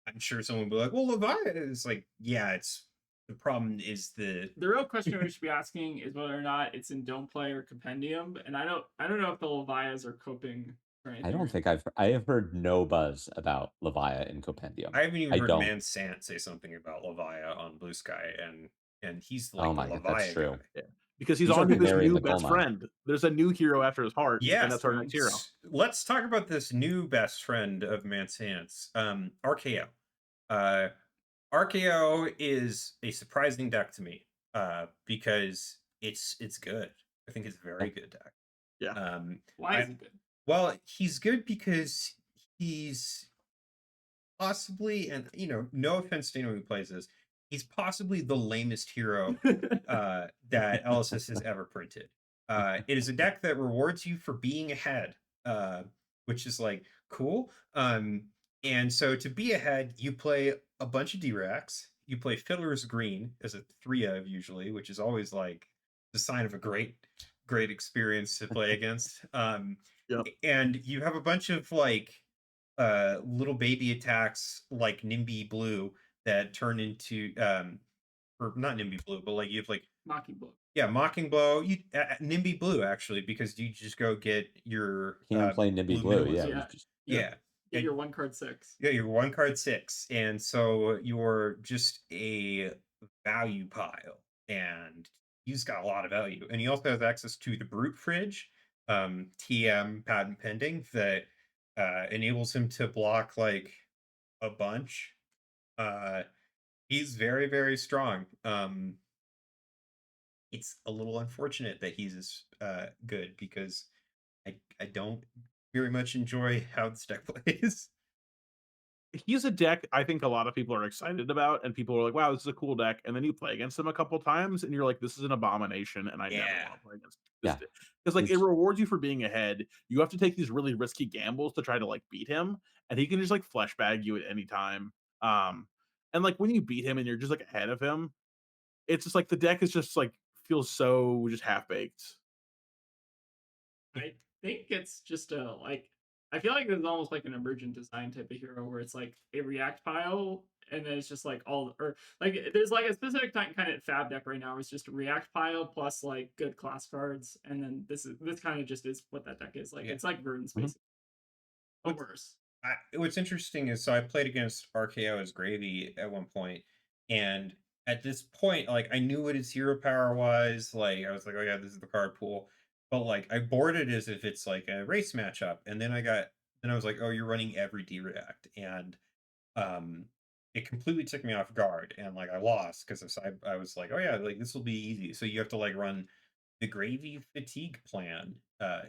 I'm sure someone will be like, well, Levi is like, yeah, it's the problem is The real question we should be asking is whether or not it's in Don't Play or Compendium, and I don't know if the Levias are coping or anything. I don't think I have heard no buzz about Levia in Compendium. I haven't even I heard don't. Vinsent say something about Levia on Bluesky, and he's like Oh my the god, that's Levia true. guy. Because he's These are on to this canary in new the coal best mine. friend. There's a new hero after his heart, Yes, and that's our next hero. Let's talk about this new best friend of Vinsent's, RKO. RKO is a surprising deck to me, because it's good. I think it's a very good deck. Yeah. Why is it good? Well, he's good because he's possibly, and no offense to anyone who plays this, he's possibly the lamest hero that LSS has ever printed. It is a deck that rewards you for being ahead, which is like cool. And so to be ahead, you play a bunch of D-Racks. You play Fiddler's Green as a 3 of usually, which is always like the sign of a great experience to play against. Yep. And you have a bunch of like little baby attacks like Nimby Blue that turn into or not Nimby Blue, but like you have like Mocking Blow. Yeah, Mocking Blow. You Nimby Blue actually, because you just go get your Can't play Nimby Blue. Minions. Yeah, Yeah. you just- Yeah. Get your 1 card 6. Yeah, you're 1 card 6, and so you're just a value pile, and he's got a lot of value, and he also has access to the Brute Fridge, TM patent pending that enables him to block like a bunch. He's very, very strong. It's a little unfortunate that he's good because I don't very much enjoy how this deck plays. He's a deck I think a lot of people are excited about, and people are like, "Wow, this is a cool deck." And then you play against him a couple times, and you're like, "This is an abomination," and I never Yeah. want to play against this Yeah. deck. Because like it It's- rewards you for being ahead. You have to take these really risky gambles to try to like beat him, and he can just like flesh bag you at any time. And like when you beat him and you're just like ahead of him, it's just like the deck is just like feels so just half baked. I think it's just a like. I feel like it's almost like an emergent design type of hero where it's like a react pile, and then it's just like all or like there's like a specific kind of fab deck right now. Where it's just a react pile plus like good class cards, and then this kind of just is what that deck is like. Yeah. It's like Verdance Mhm. basically, but worse. What's interesting is, so I played against RKO as Gravy at one point, and at this point, like I knew what his hero power was. Like I was like, oh yeah, this is the card pool. But like I boarded as if it's like a race matchup, and then I was like, oh, you're running every D-React, and it completely took me off guard, and like I lost because I was like, oh yeah, like this will be easy. So you have to like run the Gravy Fatigue plan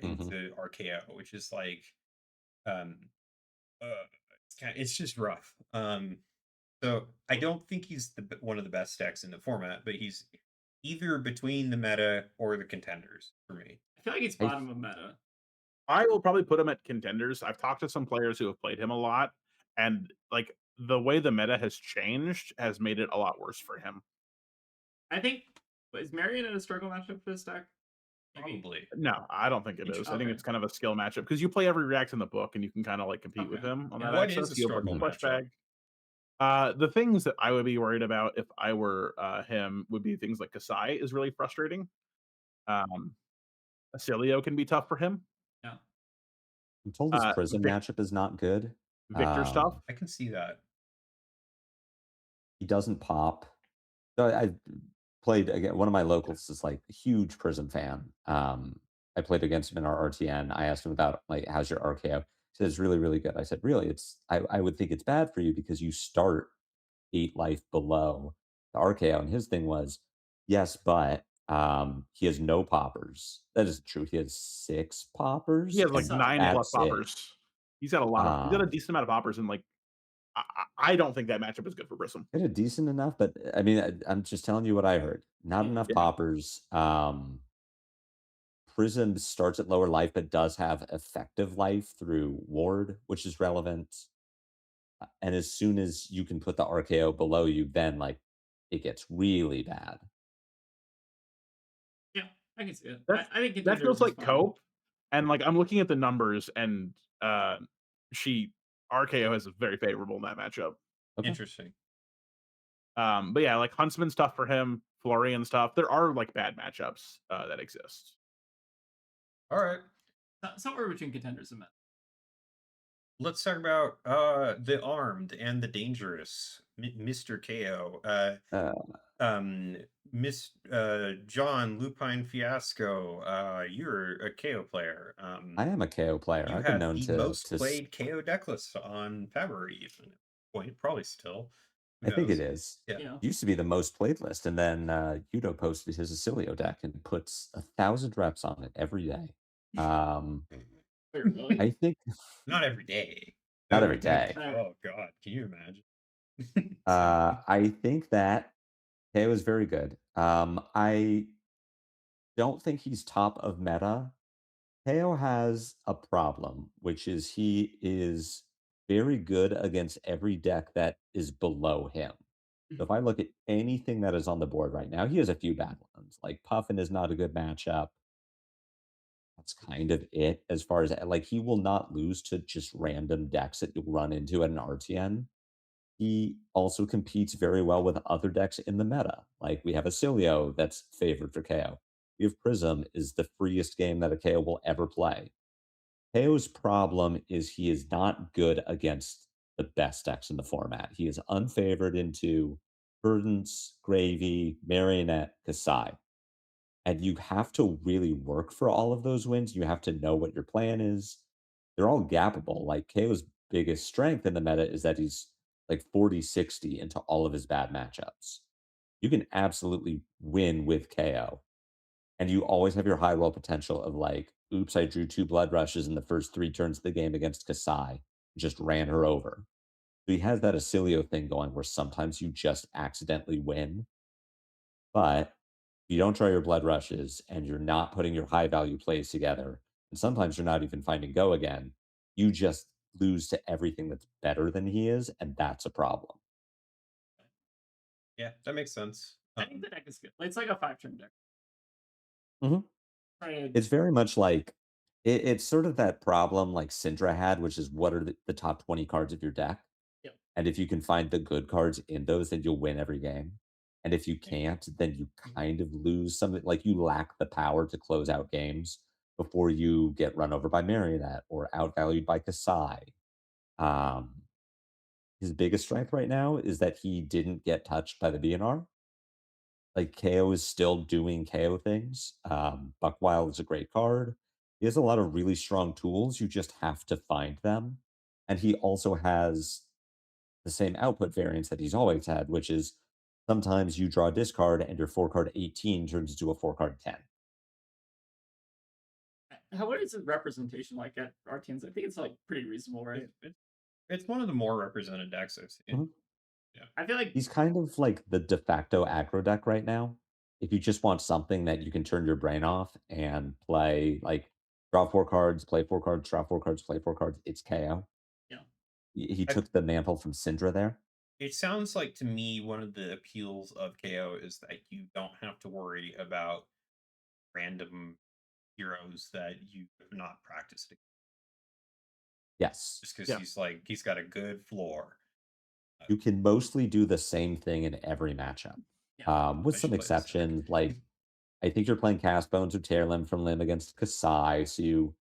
into RKO, which is like um it's just rough. So I don't think he's one of the best decks in the format, but he's either between the meta or the contenders for me. I feel like it's I- bottom of meta. I will probably put him at contenders. I've talked to some players who have played him a lot, and like the way the meta has changed has made it a lot worse for him. I think is Marion in a struggle matchup for this deck? Maybe. Probably. No, I don't think it is. I think Okay. it's kind of a skill matchup because you play every react in the book and you can kind of like compete with Okay. him on Yeah. that What access. is a You open struggle the flesh matchup? bag. The things that I would be worried about if I were him would be things like Casai is really frustrating. Ailio can be tough for him. Yeah. I'm told his Prism Vic- matchup is not good. Victor stuff. I can see that. He doesn't pop. So I played again. One of my locals is like a huge Prism fan. I played against him in our RTN. I asked him about like, how's your RKO? He said it's really, really good. I said, really? I would think it's bad for you because you start 8 life below the RKO. And his thing was, yes, but he has no poppers. That is true. He has 6 poppers. He has like and 9+ that's it. poppers. He's got a lot of. He's got a Um, decent amount of poppers, and like I don't think that matchup is good for Prism. It a decent enough, but I mean, I'm just telling you what I heard. Not enough Yeah. poppers. Prism starts at lower life, but does have effective life through ward, which is relevant. And as soon as you can put the RKO below you, then like it gets really bad. Yeah, I can see it. That- I think That Contenders feels is like fine. cope, and like I'm looking at the numbers, and she RKO is very favorable in that matchup. Okay. Interesting. But yeah, like Huntsman stuff for him, Florian stuff. There are like bad matchups that exist. All right. Somewhere between Contenders and Meta. Let's talk about the armed and the dangerous, Mr. KO. Miss John Lupinefiasco. You're a KO player. I am a KO player. You I've been have known the to most played KO decklist on February, even. Point, probably still. Who I think it knows? is. Yeah. Yeah. Used to be the most played list, and then Udo posted his Ailio deck and puts 1,000 reps on it every day. Wait, really? I think Not every day. not every day. Oh God, can you imagine? I think that KO is very good. I don't think he's top of meta. KO has a problem, which is he is very good against every deck that is below him. So if I look at anything that is on the board right now, he has a few bad ones. Like Puffin is not a good matchup. That's kind of it as far as like he will not lose to just random decks that you'll run into at an RTN. He also competes very well with other decks in the meta. Like we have a Ailio that's favored for KO. We have Prism is the freest game that a KO will ever play. KO's problem is he is not good against the best decks in the format. He is unfavored into Verdance, Gravy, Marionette, Casai. And you have to really work for all of those wins. You have to know what your plan is. They're all gappable. Like KO's biggest strength in the meta is that he's like 40-60 into all of his bad matchups. You can absolutely win with KO. And you always have your high roll potential of like, oops, I drew 2 blood rushes in the first 3 turns of the game against Casai. Just ran her over. So he has that Ailio thing going where sometimes you just accidentally win. But you don't draw your blood rushes and you're not putting your high value plays together, and sometimes you're not even finding go again, you just lose to everything that's better than he is, and that's a problem. Yeah, that makes sense. I think the deck is good. It's like a 5-turn deck. Mhm. Right. It's very much like it's sort of that problem like Synra had, which is what are the top 20 cards of your deck? Yep. And if you can find the good cards in those, then you'll win every game. And if you can't, then you kind of lose something like you lack the power to close out games before you get run over by Marionette or outvalued by Kasai. His biggest strength right now is that he didn't get touched by the BNR. Like KO is still doing KO things. Buckwild is a great card. He has a lot of really strong tools. You just have to find them. And he also has the same output variance that he's always had, which is sometimes you draw a discard and your 4-card 18 turns into a 4-card 10. What is the representation like at RTNs? I think it's like pretty reasonable, right? It's one of the more represented decks I've seen. Mhm. Yeah. I feel like He's kind of like the de facto aggro deck right now. If you just want something that you can turn your brain off and play, like draw 4 cards, play 4 cards, draw 4 cards, play 4 cards, it's KO. Yeah. He I- took the mantle from Synra there. It sounds like to me one of the appeals of KO is that you don't have to worry about random heroes that you have not practiced against, Yes. just because Yeah. he's got a good floor. You can mostly do the same thing in every matchup. With I some should play this deck. exceptions, like I think you're playing Cast Bones or Tear Limb from Limb against Kasai, so you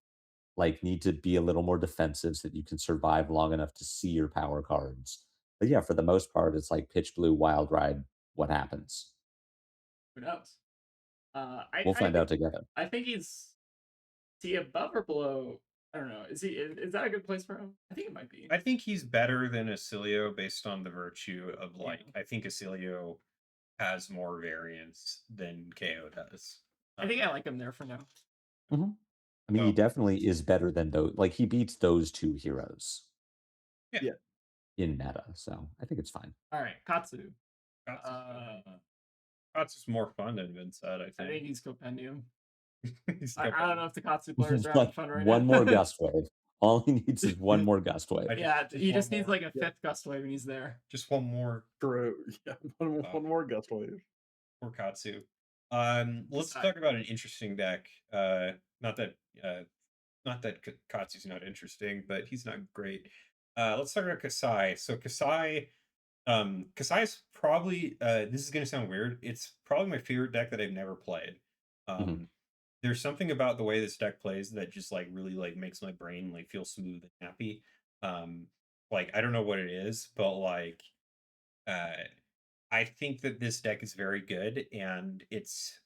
like need to be a little more defensive so that you can survive long enough to see your power cards. But yeah, for the most part, it's like Pitch Blue, Wild Ride. What happens? Who knows? We'll find out together. I think is he above or below? I don't know. Is that a good place for him? I think it might be. I think he's better than Ailio based on the virtue of like Yeah. I think Ailio has more variance than KO does. I think I like him there for now. I mean, he Oh. definitely is better than those. Like he beats those two heroes. Yeah. In meta, so I think it's fine. All right, Katu. Katsu's more fun than Vinsent, I I think. think he's Compendium. He's I don't know if the Katsu players are Like, having fun right one now. more gust wave. All he needs is one more gust wave. Yeah, he one just needs more. like a fifth gust wave and he's there. Just one more True. Yeah, one more gust wave. for Katsu. Let's talk about an interesting deck. Not that Katsu's not interesting, but he's not great. Let's talk about Casai. So Casai is probably this is gonna sound weird. It's probably my favorite deck that I've never played. There's something about the way this deck plays that just like really like makes my brain like feel smooth and happy. Like I don't know what it is, but like I think that this deck is very good, and it's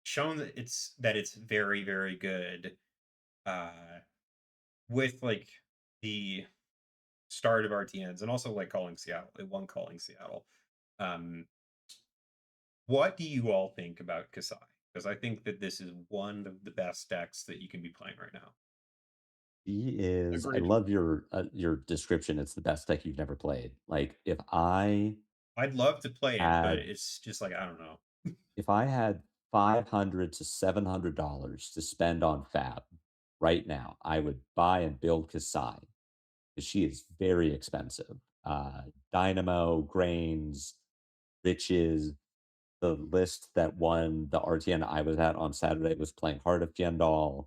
shown that it's very, very good with like the start of RTNs and also like calling Seattle. It won calling Seattle. What do you all think about Kasai? Because I think that this is one of the best decks that you can be playing right now. He is. Agreed. I love your description. It's the best deck you've never played. Like if I'd love to play it, but had- it's just like I don't know. if I had $500 to $700 to spend on Fab right now, I would buy and build Kasai because she is very expensive. Dynamo, Grains, Riches. The list that won the RTN I was at on Saturday was playing Heart of Gendal.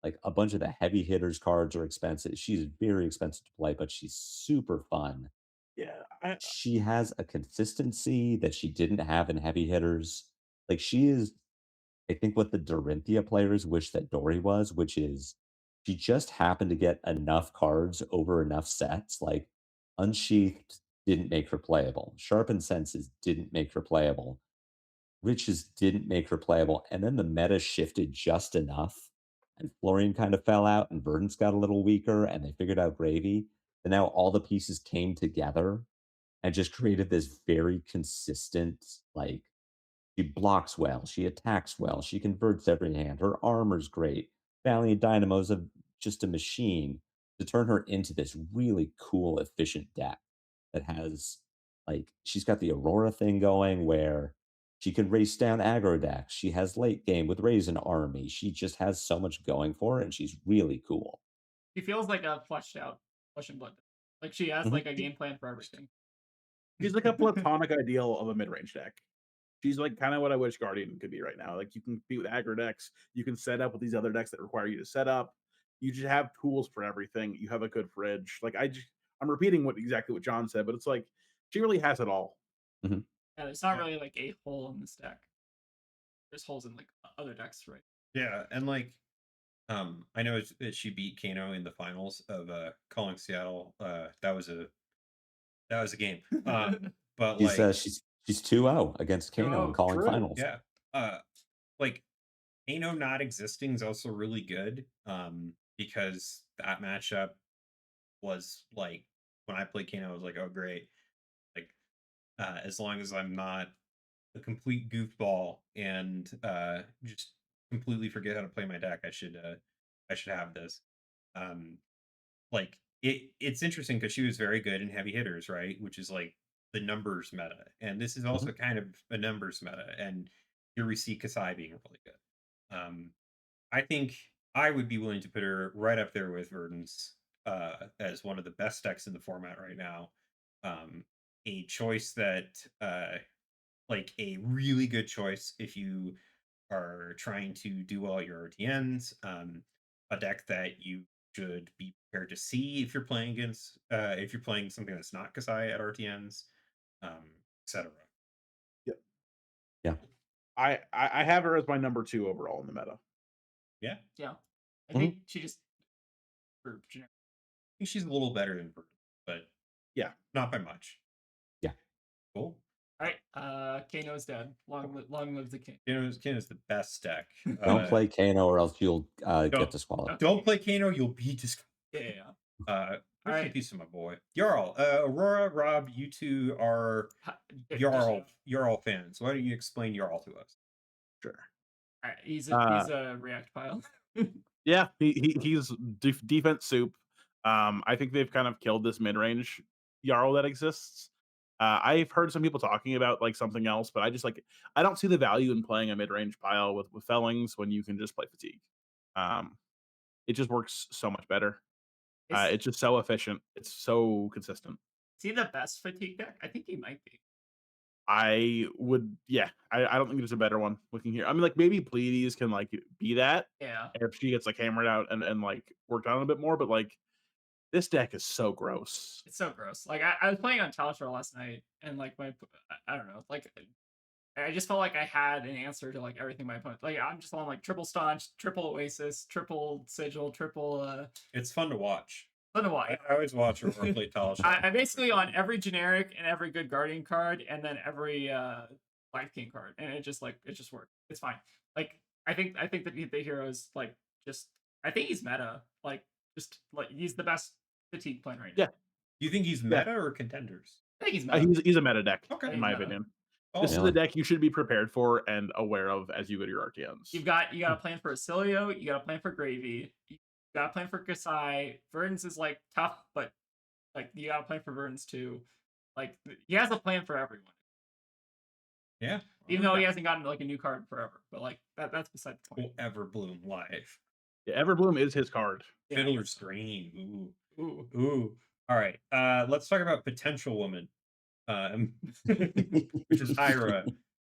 Like a bunch of the heavy hitters cards are expensive. She's very expensive to play, but she's super fun. Yeah, She has a consistency that she didn't have in heavy hitters. Like she is, I think, what the Dorinthia players wish that Dory was, which is she just happened to get enough cards over enough sets. Like Unsheathed didn't make her playable. Sharpened Senses didn't make her playable. Riches didn't make her playable. And then the meta shifted just enough. And Florian kind of fell out, and Verdance got a little weaker, and they figured out Gravy. And now all the pieces came together and just created this very consistent, like, she blocks well, she attacks well, she converts every hand, her armor's great. Valiant Dynamo's just a machine to turn her into this really cool, efficient deck that has, like, she's got the Aurora thing going where she can race down aggro decks. She has late game with Raisin Army. She just has so much going for her, and she's really cool. He feels like a fleshed out Flesh and Blood. Like she has like a game plan for everything. She's like a platonic ideal of a mid-range deck. She's like kind of what I wish Guardian could be right now. Like you can compete with aggro decks, you can set up with these other decks that require you to set up. You just have tools for everything. You have a good fridge. Like I'm repeating exactly what John said, but it's like she really has it all. Yeah, there's not really like a hole in this deck. There's holes in like other decks, right? Yeah, and like I know that she beat Kano in the finals of calling Seattle. That was a game. But She's 2-0 against Kano in calling true. finals. Yeah. Like Kano not existing is also really good. Because that matchup was like when I played Kano, I was like, oh great. Like as long as I'm not a complete goofball and just completely forget how to play my deck, I should have this. Like it's interesting because she was very good in heavy hitters, right? Which is like the numbers meta, and this is also kind of a numbers meta. And here we see Kasai being really good. I think I would be willing to put her right up there with Verdance as one of the best decks in the format right now. A choice that like a really good choice if you are trying to do all your RTNs. A deck that you should be prepared to see if you're playing against if you're playing something that's not Casai at RTNs, etc. Yep. Yeah. I have her as my number 2 overall in the meta. Yeah, Yeah. I think she just for generic. I think she's a little better than Verdance, but Yeah. not by much. Yeah. Cool. All right, Kano's dead. Long live the king. Kano's the best deck. Don't play Kano or else you'll get disqualified. Don't play Kano, you'll be disqualified. Yeah. Rest in peace to my boy. Yarl, Aurora, Rob, you two are Yarl fans. Why don't you explain Yarl to us? Sure. All right, he's a react pile. Yeah, he's defense soup. I think they've kind of killed this mid-range Yarl that exists. I've heard some people talking about like something else, but I don't see the value in playing a mid-range pile with Fellings when you can just play fatigue. It just works so much better. It's just so efficient. It's so consistent. Is he the best fatigue deck? I think he might be. I don't think there's a better one looking here. I mean, like maybe Pleets can like be that. Yeah. If she gets like hammered out and like worked on a bit more, but like this deck is so gross. It's so gross. Like I was playing on Talishar last night, and like I don't know, like I just felt like I had an answer to like everything my opponent. Like I'm just on like triple staunch, triple oasis, triple sigil, triple. It's fun to watch. Fun to watch. I always watch her play Talishar. I'm basically on every generic and every good guardian card, and then every Life King card, and it just works. It's fine. Like I think that the hero is like just. I think he's meta. Like just like he's the best fatigue playing right now. Yeah. You think he's meta or contenders? I think he's meta. He's a meta deck, Okay. in my opinion. Oh, This is the deck you should be prepared for and aware of as you go to your RTNs. You got a plan for Ailio, you got a plan for Gravy, you got a plan for Casai. Verdance is like tough, but like you got a plan for Verdance too. Like he has a plan for everyone. Yeah. Even though he hasn't gotten like a new card forever, but like that's beside the point. Everbloom live. Yeah, Everbloom is his card. Yeah. Fiddler's Green. Ooh. Ooh. All right. Let's talk about Potential Woman. Which is Hyra.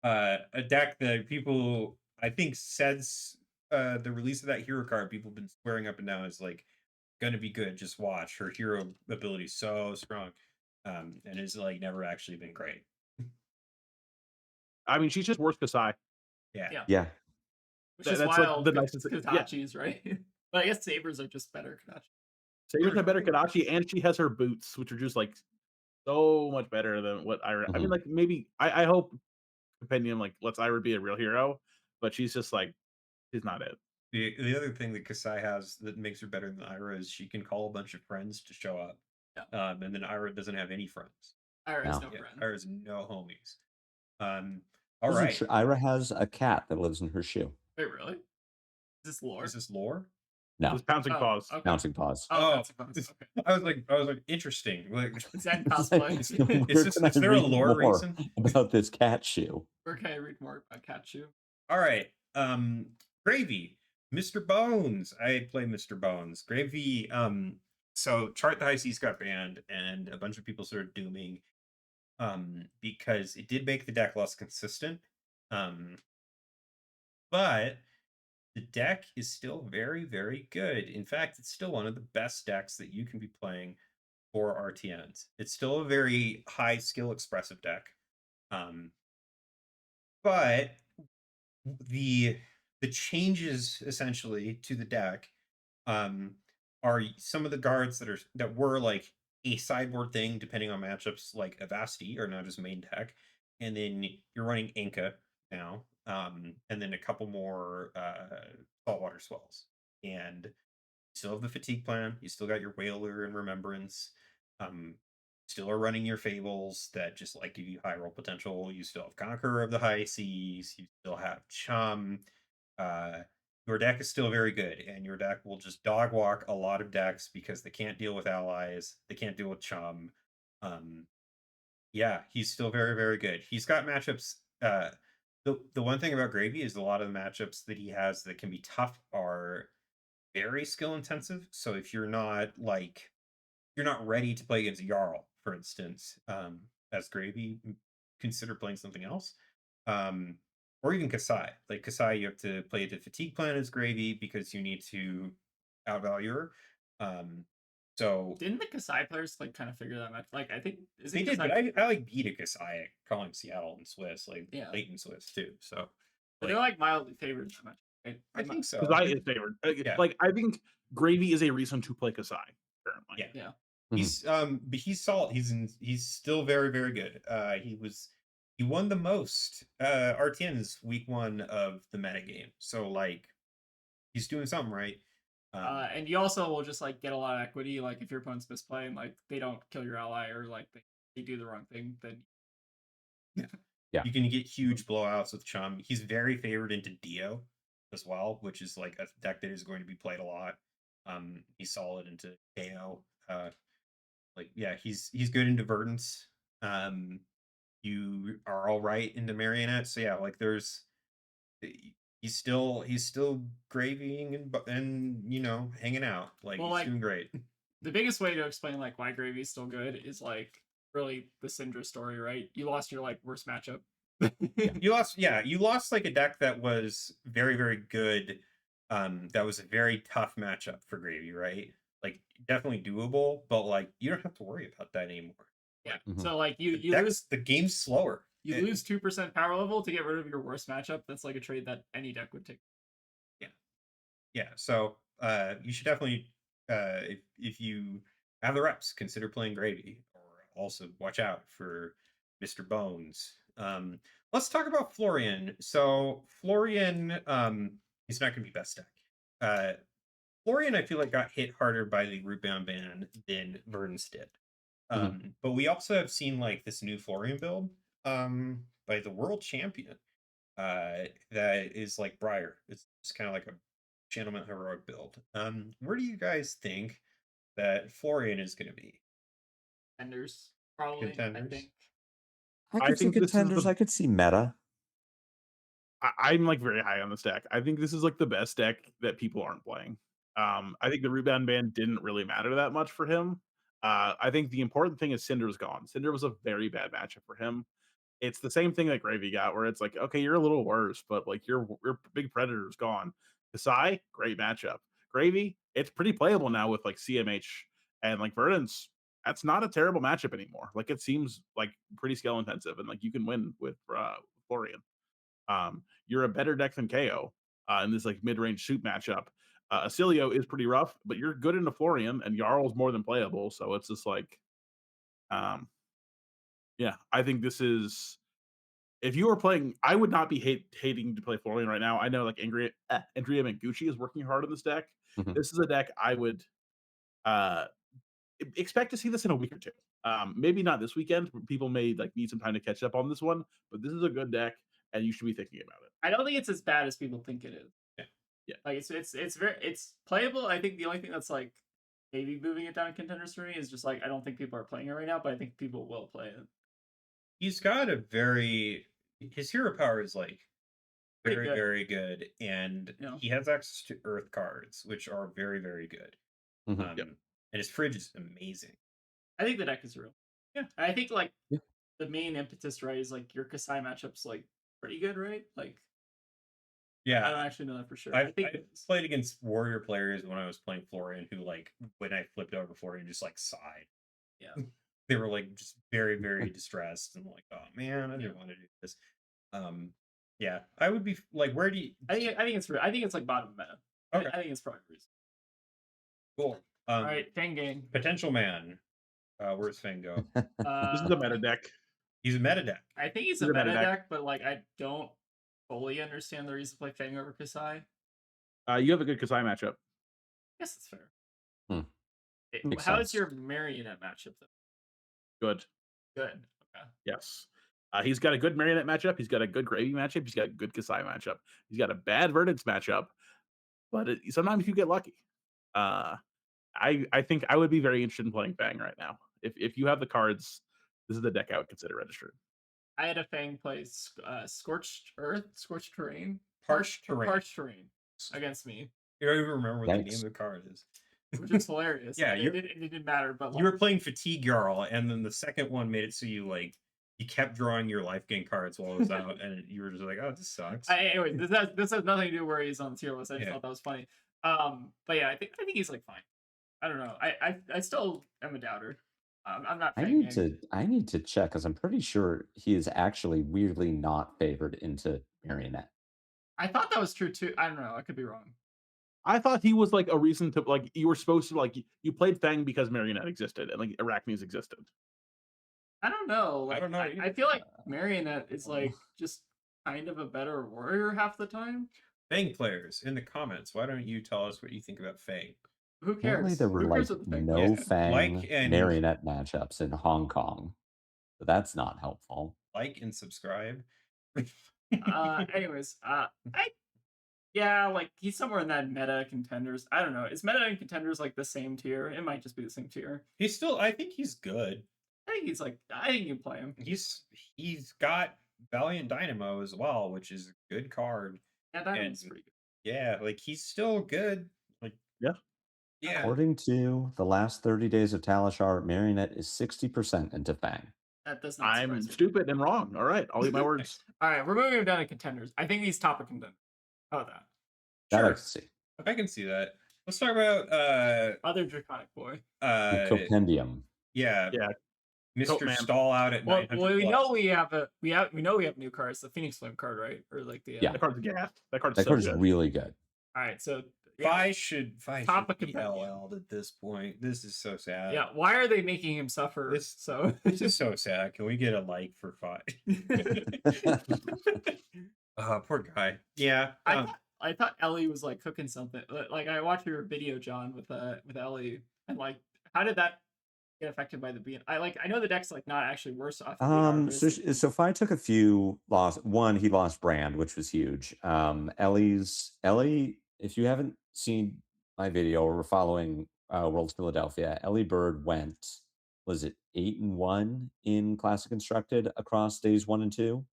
A deck that people I think since the release of that hero card, people have been swearing up and down is like gonna be good. Just watch. Her hero ability is so strong. And it's like never actually been great. I mean, she's just worse Casai. Yeah. Which is That's wild. like the nicest thing. Yeah. Katachi's, right? But I guess Sabers are just better Katachi. Sabers are better Kadachi, and she has her boots, which are just like so much better than what Ira. I mean, like maybe I hope Compendium like lets Ira be a real hero, but she's just like she's not it. The other thing that Kasai has that makes her better than Ira is she can call a bunch of friends to show up. Yeah. And then Ira doesn't have any friends. Ira has no friends. Ira's no homies. All right. Ira has a cat that lives in her shoe. Wait, really? Is this lore? Is this lore? No. It's Pouncing Paws. Okay. Bouncing Paws. Pouncing Paws. Okay. I was like, interesting. Like, Zen cosplay. is there a lore reason about this cat shoe? Where can I read more about cat shoe? All right. Gravy. Mr. Bones. I play Mr. Bones. Gravy. So Chart the High Seas got banned, and a bunch of people started dooming. Because it did make the deck less consistent. But the deck is still very, very good. In fact, it's still one of the best decks that you can be playing for RTNs. It's still a very high skill expressive deck. But the changes essentially to the deck are some of the guards that were like a sideboard thing depending on matchups, like Avasti are not his main deck. And then you're running Inca now. And then a couple more saltwater swells, and you still have the fatigue plan. You still got your Whaler and Remembrance. Still are running your Fables that just like give you high roll potential. You still have Conqueror of the High Seas. You still have Chum. Your deck is still very good, and your deck will just dog walk a lot of decks because they can't deal with allies. They can't deal with Chum. Yeah, he's still very, very good. He's got matchups. The one thing about Gravy is a lot of the matchups that he has that can be tough are very skill intensive. So if you're not ready to play against Yarl, for instance, as Gravy, consider playing something else. or even Casai. Like Casai, you have to play the fatigue plan as Gravy because you need to outvalue her. So Didn't the Kasai players like kind of figure that out? Like I think they did, but I like beat a Casai at calling Seattle and Swiss, like late in Swiss too. So but they're like mildly favored that much. Right? I think so. Kasai is favored. Like I think Gravy is a reason to play Kasai currently. Yeah. But he's solid. He's still very, very good. He won the most RTNs week 1 of the meta game. So like he's doing something right. And you also will just like get a lot of equity. Like if your opponent's misplaying, like they don't kill your ally or like they do the wrong thing, then you can get huge blowouts with Chum. He's very favored into Dio as well, which is like a deck that is going to be played a lot. He's solid into KO. He's good into Verdance. You are all right into Marionette. So yeah, like he's still gravying and hanging out. Like he's doing great. The biggest way to explain like why Gravy's still good is like really the Syndra story, right? You lost your like worst matchup. You lost like a deck that was very, very good. That was a very tough matchup for Gravy, right? Like definitely doable, but like you don't have to worry about that anymore. Yeah. So like you lose the game's slower. You lose 2% power level to get rid of your worst matchup. That's like a trade that any deck would take. Yeah. So you should definitely if you have the reps, consider playing Gravy, or also watch out for Mr. Bones. Let's talk about Florian. So Florian, he's not going to be best deck. Florian, I feel like got hit harder by the Rootbound ban than Verdance did. But we also have seen like this new Florian build by the world champion that is like Briar. It's kind of like a gentleman heroic build. Where do you guys think that Florian is going to be? Contenders, probably. Contenders? I could see contenders. I could see meta. I'm like very high on this deck. I think this is like the best deck that people aren't playing. I think the Rebound ban didn't really matter that much for him. I think the important thing is Cinder was gone. Cinder was a very bad matchup for him. It's the same thing that Gravy got, where it's like, okay, you're a little worse, but like your big predator is gone. Kasai, great matchup. Gravy, it's pretty playable now with like CMH and like Verdance. That's not a terrible matchup anymore. Like it seems like pretty skill intensive, and like you can win with Florian. You're a better deck than KO in this like mid-range shoot matchup. Ailio is pretty rough, but you're good into Florian, and Yarl's more than playable. So it's just like, yeah, I think this is. If you were playing, I would not be hating to play Florian right now. I know like Andrea Mangucci is working hard on this deck. This is a deck I would expect to see this in a week or two. Maybe not this weekend. People may like need some time to catch up on this one, but this is a good deck, and you should be thinking about it. I don't think it's as bad as people think it is. Yeah. Like it's playable. I think the only thing that's like maybe moving it down in contenders for me is just like I don't think people are playing it right now, but I think people will play it. He's got his hero power is like very, very good, and he has access to Earth cards, which are very, very good. And his fridge is amazing. I think the deck is real. Yeah, I think like the main impetus, right, is like your Kasai matchup's like pretty good, right? Like, yeah, I don't actually know that for sure. I played against Warrior players when I was playing Florian, who like when I flipped over Florian, just like sighed. Yeah, they were like just very, very distressed and like, oh man, I didn't want to do this. Yeah, I would be like, where do you? I think it's real. I think it's like bottom meta. Okay. I think it's probably reason. Cool. All right, Fang gang. Potential man. Where's Fang go? This is a meta deck. He's a meta deck. I think he's a meta deck, but like I don't fully understand the reason to play Fang over Kasai. You have a good Kasai matchup. Yes, that's fair. How is your Marionette matchup though? Good. Good. Okay. Yes. He's got a good Marionette matchup. He's got a good Gravy matchup. He's got a good Kasai matchup. He's got a bad Verdance matchup, but sometimes you get lucky. I think I would be very interested in playing Fang right now. If you have the cards, this is the deck I would consider registering. I had a Fang play Scorched Earth, Scorched Terrain, Parched Terrain against me. You don't even remember what the name of the card is. Which is hilarious. Yeah, it didn't matter. But like, you were playing Fatigue Yarl, and then the second one made it so you like you kept drawing your life gain cards while it was out, and you were just like, "Oh, this sucks." Anyway, this has nothing to do where he's on the tier list. I just Yeah. thought that was funny. But yeah, I think he's like fine. I don't know. I still am a doubter. I'm not. I need to check because I'm pretty sure he is actually weirdly not favored into Marionette. I thought that was true too. I don't know. I could be wrong. I thought he was like a reason to like you were supposed to like you played Fang because Marionette existed and like Arachnes existed. I don't know. Like, I don't know I either. feel like Marionette is like just kind of a better warrior half the time. Fang players in the comments, why don't you tell us what you think about Fang? Who Apparently cares? there were Who like cares what the Fang no Yeah, Fang like and- Marionette matchups in Hong Kong. So that's not helpful. Like and subscribe. Anyways, yeah, like he's somewhere in that meta contenders. I don't know. Is meta and contenders like the same tier? It might just be the same tier. He's still, I think he's good. I think he's like, I think you can play him. He's got Valiant Dynamo as well, which is a good card. Yeah, Dynamo's pretty good. Yeah, like he's still good. Like Yeah. According to the last 30 days of Talishar, Marionette is 60% into Fang. That does not I'm surprise me. stupid and wrong. All right, I'll eat my words. All right, we're moving him down to contenders. I think he's top of contenders. How about that? That I Sure. can see. I can see that. Let's talk about Other Draconic boy. The Compendium. yeah, Yeah. Mr. Man. Stall out at Well, 900 we plus. know we know we have new cards. The Phoenix Flame card, right? Or like the Yeah. That card's gas. That card's That so card is good. really good. All right, so Fi should Top of be Compendium. LL'd at this point. This is so sad. yeah, why are they making him suffer? This- So This is so sad. Can we get a like for Fi? Poor guy. Yeah. I thought Ellie was like cooking something. Like I watched your video, John, with Ellie, and like, how did that get affected by the bean? I know the deck's like not actually worse off. So Fi took a few loss. One, he lost Brand, which was huge. Ellie, if you haven't seen my video or were following Worlds Philadelphia, Ellie Bird went, was it 8-1 in Classic Constructed across days 1 and 2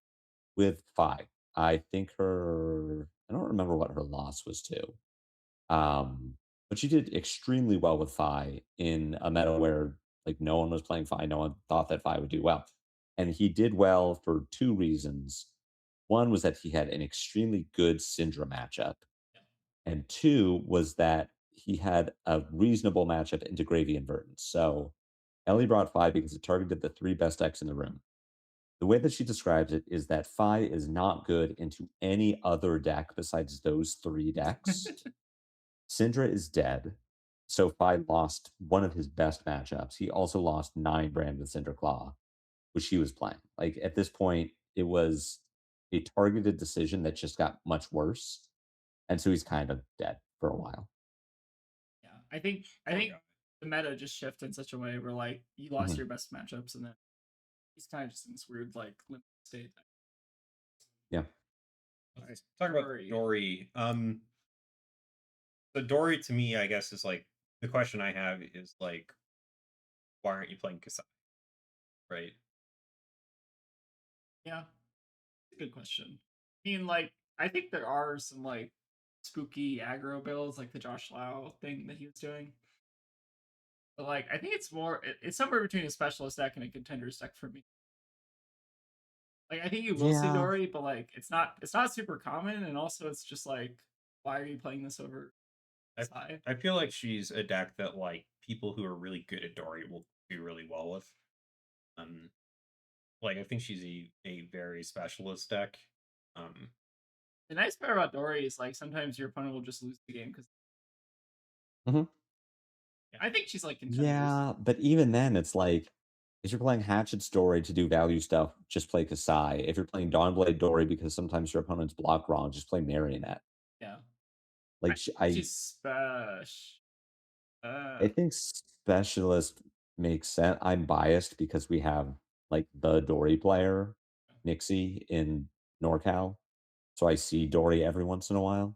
with Fi. I think I don't remember what her loss was to. But she did extremely well with Fi in a meta where like no one was playing Fi. No one thought that Fi would do well. And he did well for two reasons. One was that he had an extremely good Synra matchup. And two was that he had a reasonable matchup into Gravy and Verdance. So Ellie brought Fi because it targeted the three best decks in the room. The way that she describes it is that Fi is not good into any other deck besides those three decks. Syndra is dead. So Fi lost one of his best matchups. He also lost 9 Brand with Cinder Claw, which he was playing. Like at this point, it was a targeted decision that just got much worse. And so he's kind of dead for a while. Yeah, I think the meta just shifted in such a way where like you lost your best matchups, and then he's kind of just in this weird like limp state. Yeah. Let's talk about Dory. So Dory to me, I guess, is like the question I have is like, why aren't you playing Casai? Right? Yeah, good question. I mean, like, I think there are some like spooky aggro builds, like the Josh Lau thing that he was doing. But like, I think it's somewhere between a specialist deck and a contenders deck for me. Like, I think you will see Dory, but like, it's not super common, and also it's just like, why are you playing this over? I feel like she's a deck that like people who are really good at Dory will do really well with. Like I think she's a very specialist deck. The nice part about Dory is like sometimes your opponent will just lose the game because. I think she's like contenders. Yeah, but even then, it's like if you're playing Hatchet's Dory to do value stuff, just play Kasai. If you're playing Dawnblade Dory because sometimes your opponent's block wrong, just play Marionette. Yeah. Like she's special. I think specialist makes sense. I'm biased because we have like the Dory player, Nixie, in NorCal. So I see Dory every once in a while.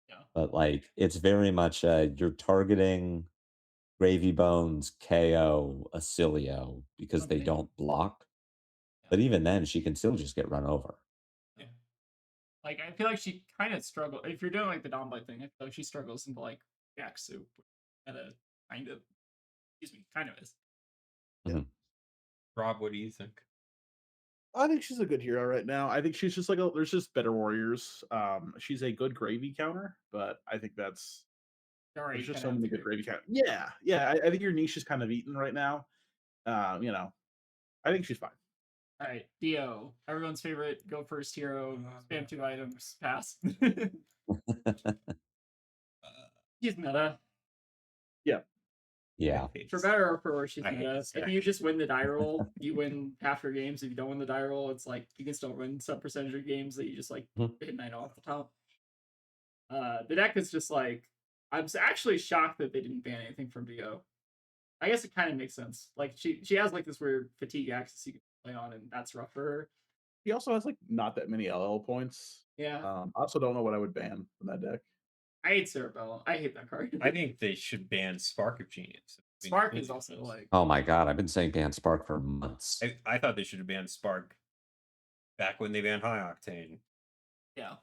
Yeah. But like it's very much you're targeting Gravy Bones, KO, Ailio because they don't block. But even then, she can still just get run over. Yeah. Like, I feel like she kind of struggles. If you're doing like the Domblade thing, I feel like she struggles into like Jack Soup. At a kind of is. Rob, what do you think? I think she's a good hero right now. I think she's just like there's just better warriors. She's a good gravy counter, but I think there's Dory just kind so of many good gravy counters. Yeah, yeah. I think your niche is kind of eaten right now. I think she's fine. All right, Dio, everyone's favorite go first hero. Spam 2 items. Pass. She's meta. Yeah. Yeah. For better or for worse, she's I hate meta. this If guy. you just win the die roll, you win half your games. If you don't win the die roll, it's like you can still win some percentage of games that you just like hit 9 off the top. The deck is just like I'm actually shocked that they didn't ban anything from Dio. I guess it kind of makes sense. Like she has like this weird fatigue axis you can play on, and that's rough for her. He also has like not that many LL points. Yeah. I also don't know what I would ban from that deck. I hate Cerebellum. I hate that card. I think they should ban Spark of Genius. Spark is also like Oh my god, I've been saying ban Spark for months. I thought they should have banned Spark back when they banned High Octane. Yeah.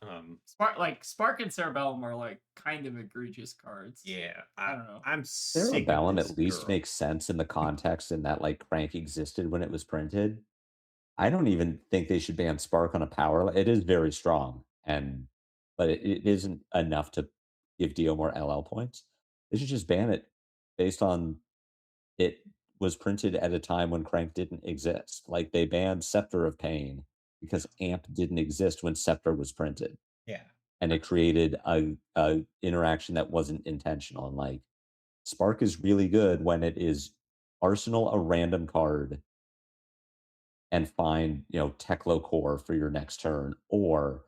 Spark Spark and Cerebellum are like kind of egregious cards. Yeah, I don't know. I'm sick of Cerebellum this at least girl. makes sense in the context in that like Crank existed when it was printed. I don't even think they should ban Spark on a power. It is very strong, but it isn't enough to give Dio more LL points. They should just ban it based on it was printed at a time when Crank didn't exist. Like they banned Scepter of Pain because Amp didn't exist when Scepter was printed. Yeah. And it created a interaction that wasn't intentional. And like Spark is really good when it is arsenal a random card and find, Teklo Core for your next turn, or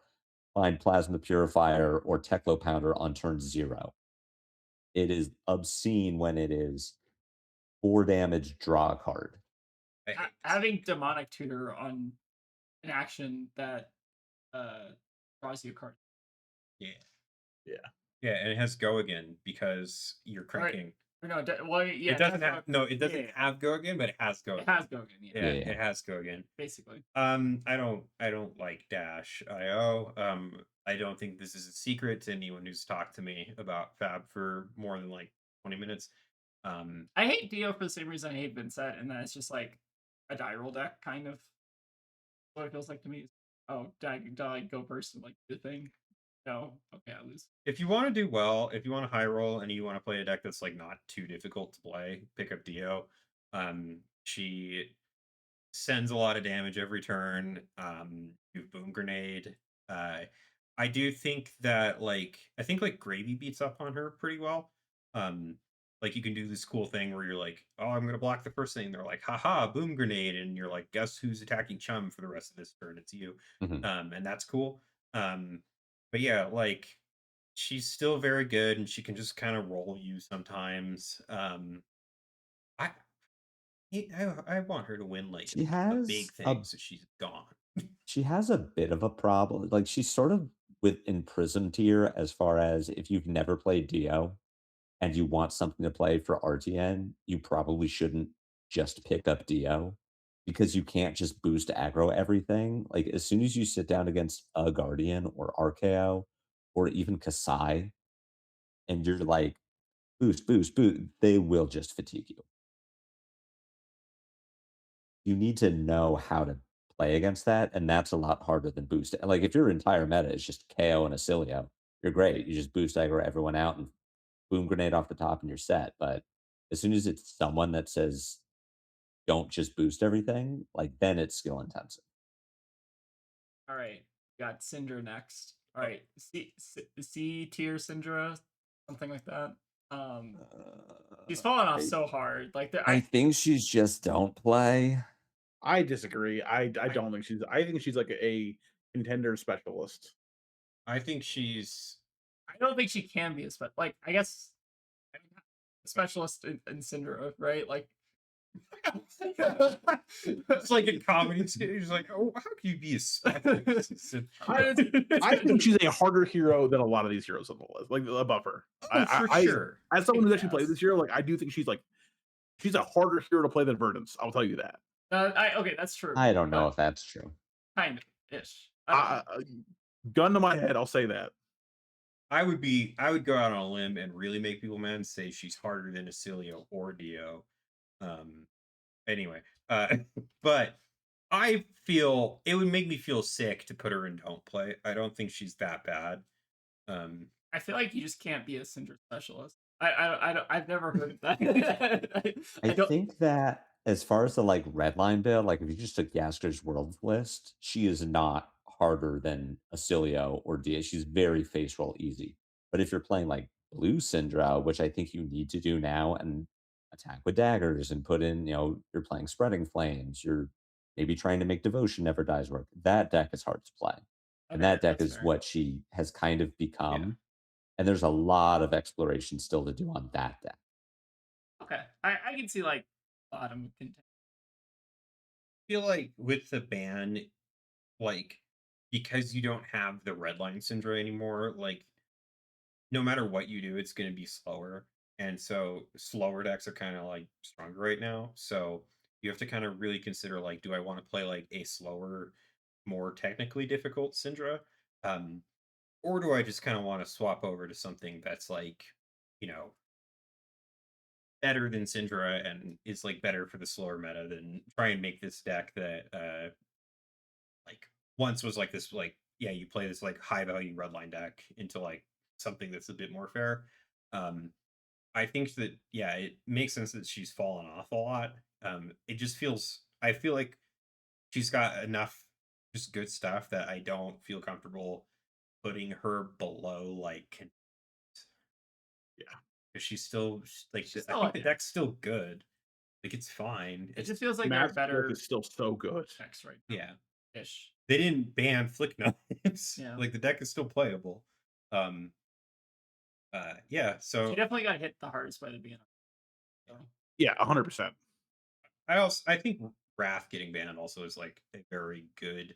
find Plasma Purifier or Teklo Pounder on turn 0. It is obscene when it is 4 damage, draw a card. Having Demonic Tutor on an action that draws you a card. Yeah. Yeah. Yeah, and it has Go Again because you're cranking. No, well, yeah. It doesn't have have Go Again, but it has Go Again. It has Go Again. Yeah, it has Go Again. Basically. I don't like Dash IO. I don't think this is a secret to anyone who's talked to me about Fab for more than like 20 minutes. I hate Dio for the same reason I hate Vinsent, and that it's just like a die roll deck, kind of. What it feels like to me. Oh, die go first and like the thing. No, okay, I lose. If you want to do well, if you want to high roll and you want to play a deck that's like not too difficult to play, pick up Dio. She sends a lot of damage every turn. You Boom Grenade. I do think that like Gravy beats up on her pretty well. Like you can do this cool thing where you're like, oh, I'm gonna block the first thing. They're like, haha, Boom Grenade, and you're like, guess who's attacking Chum for the rest of this turn? It's you. And that's cool. But yeah, like she's still very good, and she can just kind of roll you sometimes. I want her to win like She a has big thing, so she's gone. She has a bit of a problem. Like she's sort of within Prism tier as far as if you've never played Dio and you want something to play for RTN, you probably shouldn't just pick up Dio because you can't just boost aggro everything. Like as soon as you sit down against a Guardian or RKO or even Kasai and you're like boost, boost, boost, they will just fatigue you. You need to know how to play against that, and that's a lot harder than boost. Like if your entire meta is just KO and Ailio, you're great. You just boost aggro everyone out and boom grenade off the top and you're set. But as soon as it's someone that says don't just boost everything, like then it's skill intensive. All right, got Syndra next. All right, C tier Syndra, something like that. He's fallen off so hard. Like I think she's just don't play. I disagree. I don't think she's. I think she's like a contender specialist. I think she's. I don't think she can be a like. I guess a specialist in Syndra, right? Like. It's like a comedy skit. He's like, oh, how can you be a specialist? I think she's a harder hero than a lot of these heroes on the list, like above her. For sure. As someone who's actually played this hero, like I do think she's a harder hero to play than Verdance. I'll tell you that. Okay, that's true. I don't know if that's true. Kind of ish. Gun to my head, I'll say that. I would go out on a limb and really make people mad and say she's harder than Ailio or Dio. Anyway, but I feel it would make me feel sick to put her in don't play. I don't think she's that bad. I feel like you just can't be a Syndra specialist. I've never heard of that. I don't. think that as far as the like red line build, like if you just took Yasker's world list, she is not harder than Ailio or Dia. She's very face roll easy. But if you're playing like blue Syndra, which I think you need to do now, and attack with daggers and put in, you're playing spreading flames, you're maybe trying to make devotion never dies work. That deck is hard to play. And Okay, that deck that's is fair. what she has kind of become. And there's a lot of exploration still to do on that deck. Okay, I can see like bottom contender. I feel like with the ban, like because you don't have the red line Syndra anymore, like no matter what you do, it's going to be slower. And so slower decks are kind of like stronger right now. So you have to kind of really consider like, do I want to play like a slower, more technically difficult Syndra? Or do I just kind of want to swap over to something that's like, better than Syndra and is like better for the slower meta than try and make this deck that like once was like this like you play this like high value redline deck into like something that's a bit more fair. I think that it makes sense that she's fallen off a lot. It just feels I feel like she's got enough just good stuff that I don't feel comfortable putting her below like because she's still like She's I still, think the deck's still good. Like it's fine. It just feels like they're Matt's deck better is still so good. decks right now. Yeah. Ish. They didn't ban flick knives. Yeah. Like the deck is still playable. So She definitely got hit the hardest by the beginning. So. Yeah, 100%. I think Wrath getting banned also is like a very good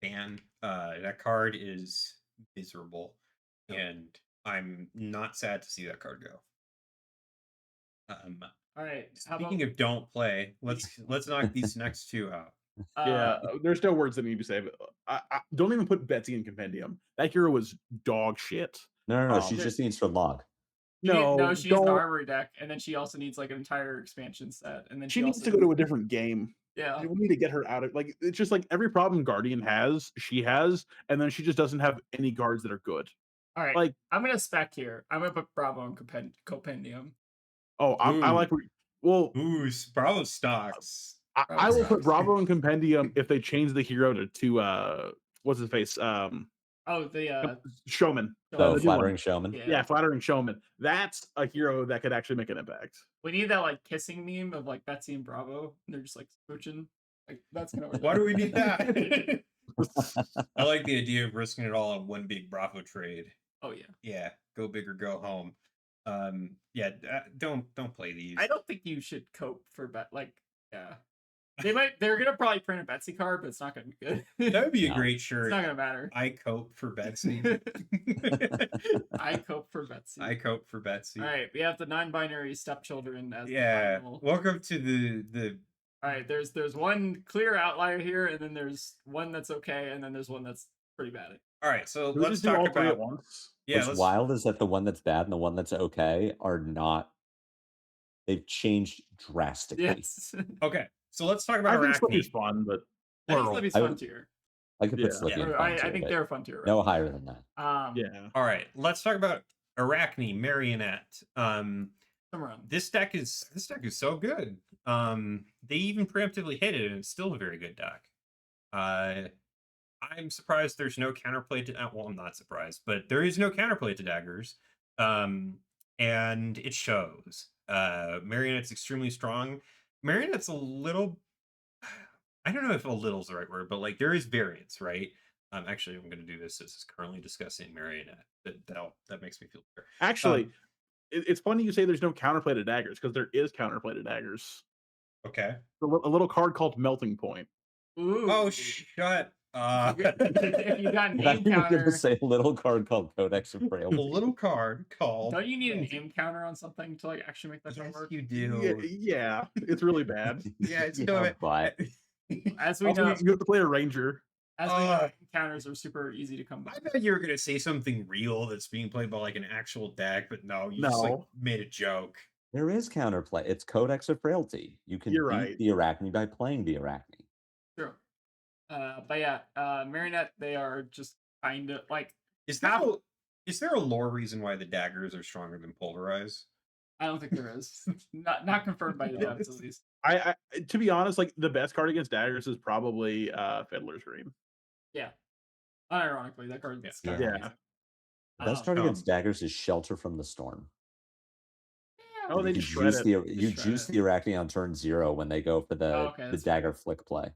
ban. That card is miserable, and I'm not sad to see that card go. All right. Speaking of don't play, let's knock these next two out. There's no words that need to be said. I don't even put Betsy in Compendium. That hero was dog shit. No, she just needs to log. No, she needs an armory deck, and then she also needs like an entire expansion set, and then she needs to go to a different game. Yeah, we need to get her out of like it's just like every problem Guardian has, she has, and then she just doesn't have any guards that are good. All right, like I'm gonna spec here. I'm gonna put Bravo and Compendium. Oh, I like. Well, Bravo stocks. I will put Bravo and Compendium if they change the hero to what's his face? The Showman. The flattering showman. Yeah, flattering showman. That's a hero that could actually make an impact. We need that like kissing meme of like Betsy and Bravo, and they're just like smooching. Like that's gonna work. Why do we need that? I like the idea of risking it all on one big Bravo trade. Oh yeah. Yeah, go big or go home. Don't play these. I don't think you should cope for they're gonna probably print a Betsy card, but it's not gonna be good. That would be a great shirt. It's not gonna matter. I cope for Betsy. I cope for Betsy. I cope for Betsy. All right, we have the non-binary stepchildren as the final. Welcome to the. All right, there's one clear outlier here, and then there's one that's okay, and then there's one that's pretty bad. All right, so let's talk about at once. Yeah, what's wild is that the one that's bad and the one that's okay are not. They've changed drastically. Yes. Okay, so let's talk about Arachnne. Arachnne. Is fun, but I think Slippy's fun tier. I could put Slippy in fun tier, I think they're fun tier. Right? No higher than that. All right, let's talk about Arachnne Marionette. Around. This deck is so good. They even preemptively hit it, and it's still a very good deck. I'm surprised there's no counterplay to. Well, I'm not surprised, but there is no counterplay to daggers, and it shows. Marionette's extremely strong. Marionette's a little. I don't know if a little is the right word, but like there is variance, right? Actually, I'm going to do this. This is currently discussing Marionette. That makes me feel better. Actually, it's funny you say there's no counterplay to daggers because there is counterplay to daggers. Okay. A little card called Melting Point. Ooh. Oh, shut up. If you got an aim You're counter, going to say a little card called Codex of Frailty. A little card called. Don't you need an aim counter on something to like actually make that Yes, work? you do. Yeah, it's really bad. Yeah, it's but as we also, know, you have to play a ranger. As we know, aim counters are super easy to come by. I thought you were gonna say something real that's being played by like an actual deck, but no, you just like made a joke. There is counterplay. It's Codex of Frailty. You can beat the Arachnne by playing the Arachnne. True. But yeah, Marionette, they are just kind of like, Is there a lore reason why the daggers are stronger than Polarize? I don't think there is. not confirmed by the devs at least. I to be honest, like the best card against daggers is probably Fiddler's Dream. Yeah. Unironically, that card is kind Yeah. of amazing. The best card against daggers is Shelter from the Storm. Yeah, Oh, they You just juice shred the it. you juice the Arachnne on turn 0 when they go for the okay, the that's dagger flick play.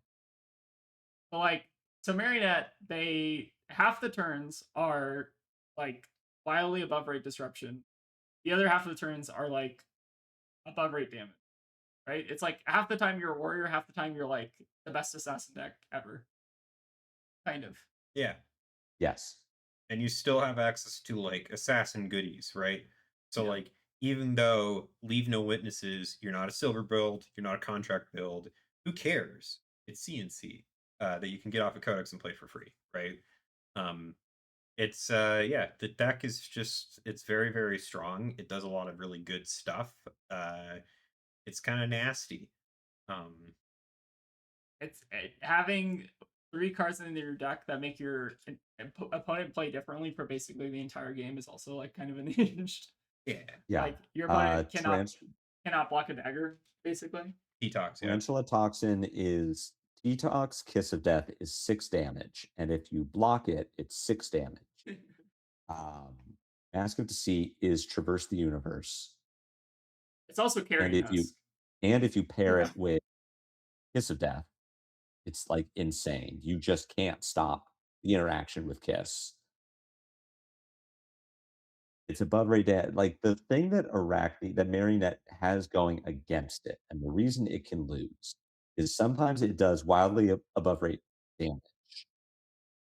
But like, so Marionette, they half the turns are like wildly above rate disruption. The other half of the turns are like above rate damage. Right? It's like half the time you're a warrior, half the time you're like the best assassin deck ever. Kind of. Yeah. Yes. And you still have access to like assassin goodies, right? So Yeah. like, even though Leave No Witnesses, you're not a silver build, you're not a contract build, who cares? It's CNC that you can get off of Codex and play for free, right? It's yeah, the deck is just, it's very, very strong. It does a lot of really good stuff. It's kind of nasty. It's having 3 cards in your deck that make your opponent play differently for basically the entire game is also like kind of an advantage. Yeah. Like your opponent cannot block a dagger, basically. Detox, yeah. Tarantula Toxin is Detox, Kiss of Death is 6 damage, and if you block it, it's 6 damage. Mask of Deceit is Traverse the Universe. It's also carrying us. And if you pair it with Kiss of Death, it's like insane. You just can't stop the interaction with Kiss. It's above rate. Like the thing that that Marionette has going against it, and the reason it can lose is sometimes it does wildly above rate damage.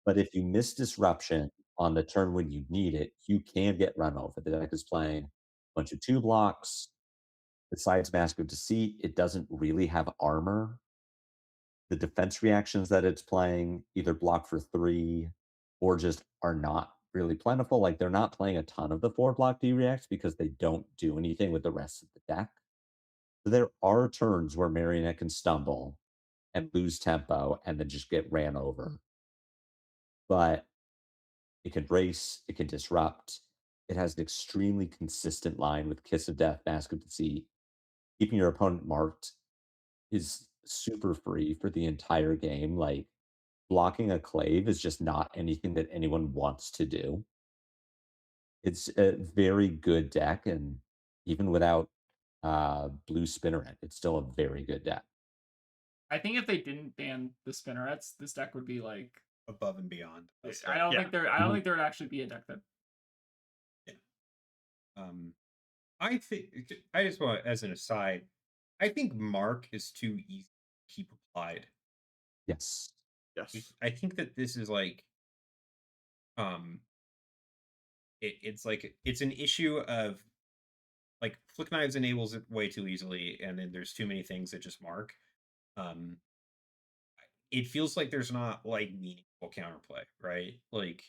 But if you miss disruption on the turn when you need it, you can get run over. The deck is playing a bunch of 2 blocks. Besides Mask of Deceit, it doesn't really have armor. The defense reactions that it's playing either block for 3 or just are not really plentiful. Like they're not playing a ton of the 4 block D reacts because they don't do anything with the rest of the deck. So there are turns where Marionette can stumble and lose tempo and then just get ran over. But it can race, it can disrupt. It has an extremely consistent line with Kiss of Death, Mask of Deceit. Keeping your opponent marked is super free for the entire game. Like blocking a clave is just not anything that anyone wants to do. It's a very good deck, and even without blue Spinneret, it's still a very good deck. I think if they didn't ban the Spinnerets, this deck would be like above and beyond. I don't think there would actually be a deck that. Yeah. I think I just want, as an aside, I think Mark is too easy to keep applied. Yes. Yes. I think that this is like, it's like, it's an issue of like Flick Knives enables it way too easily, and then there's too many things that just mark. It feels like there's not like meaningful counterplay, right? Like,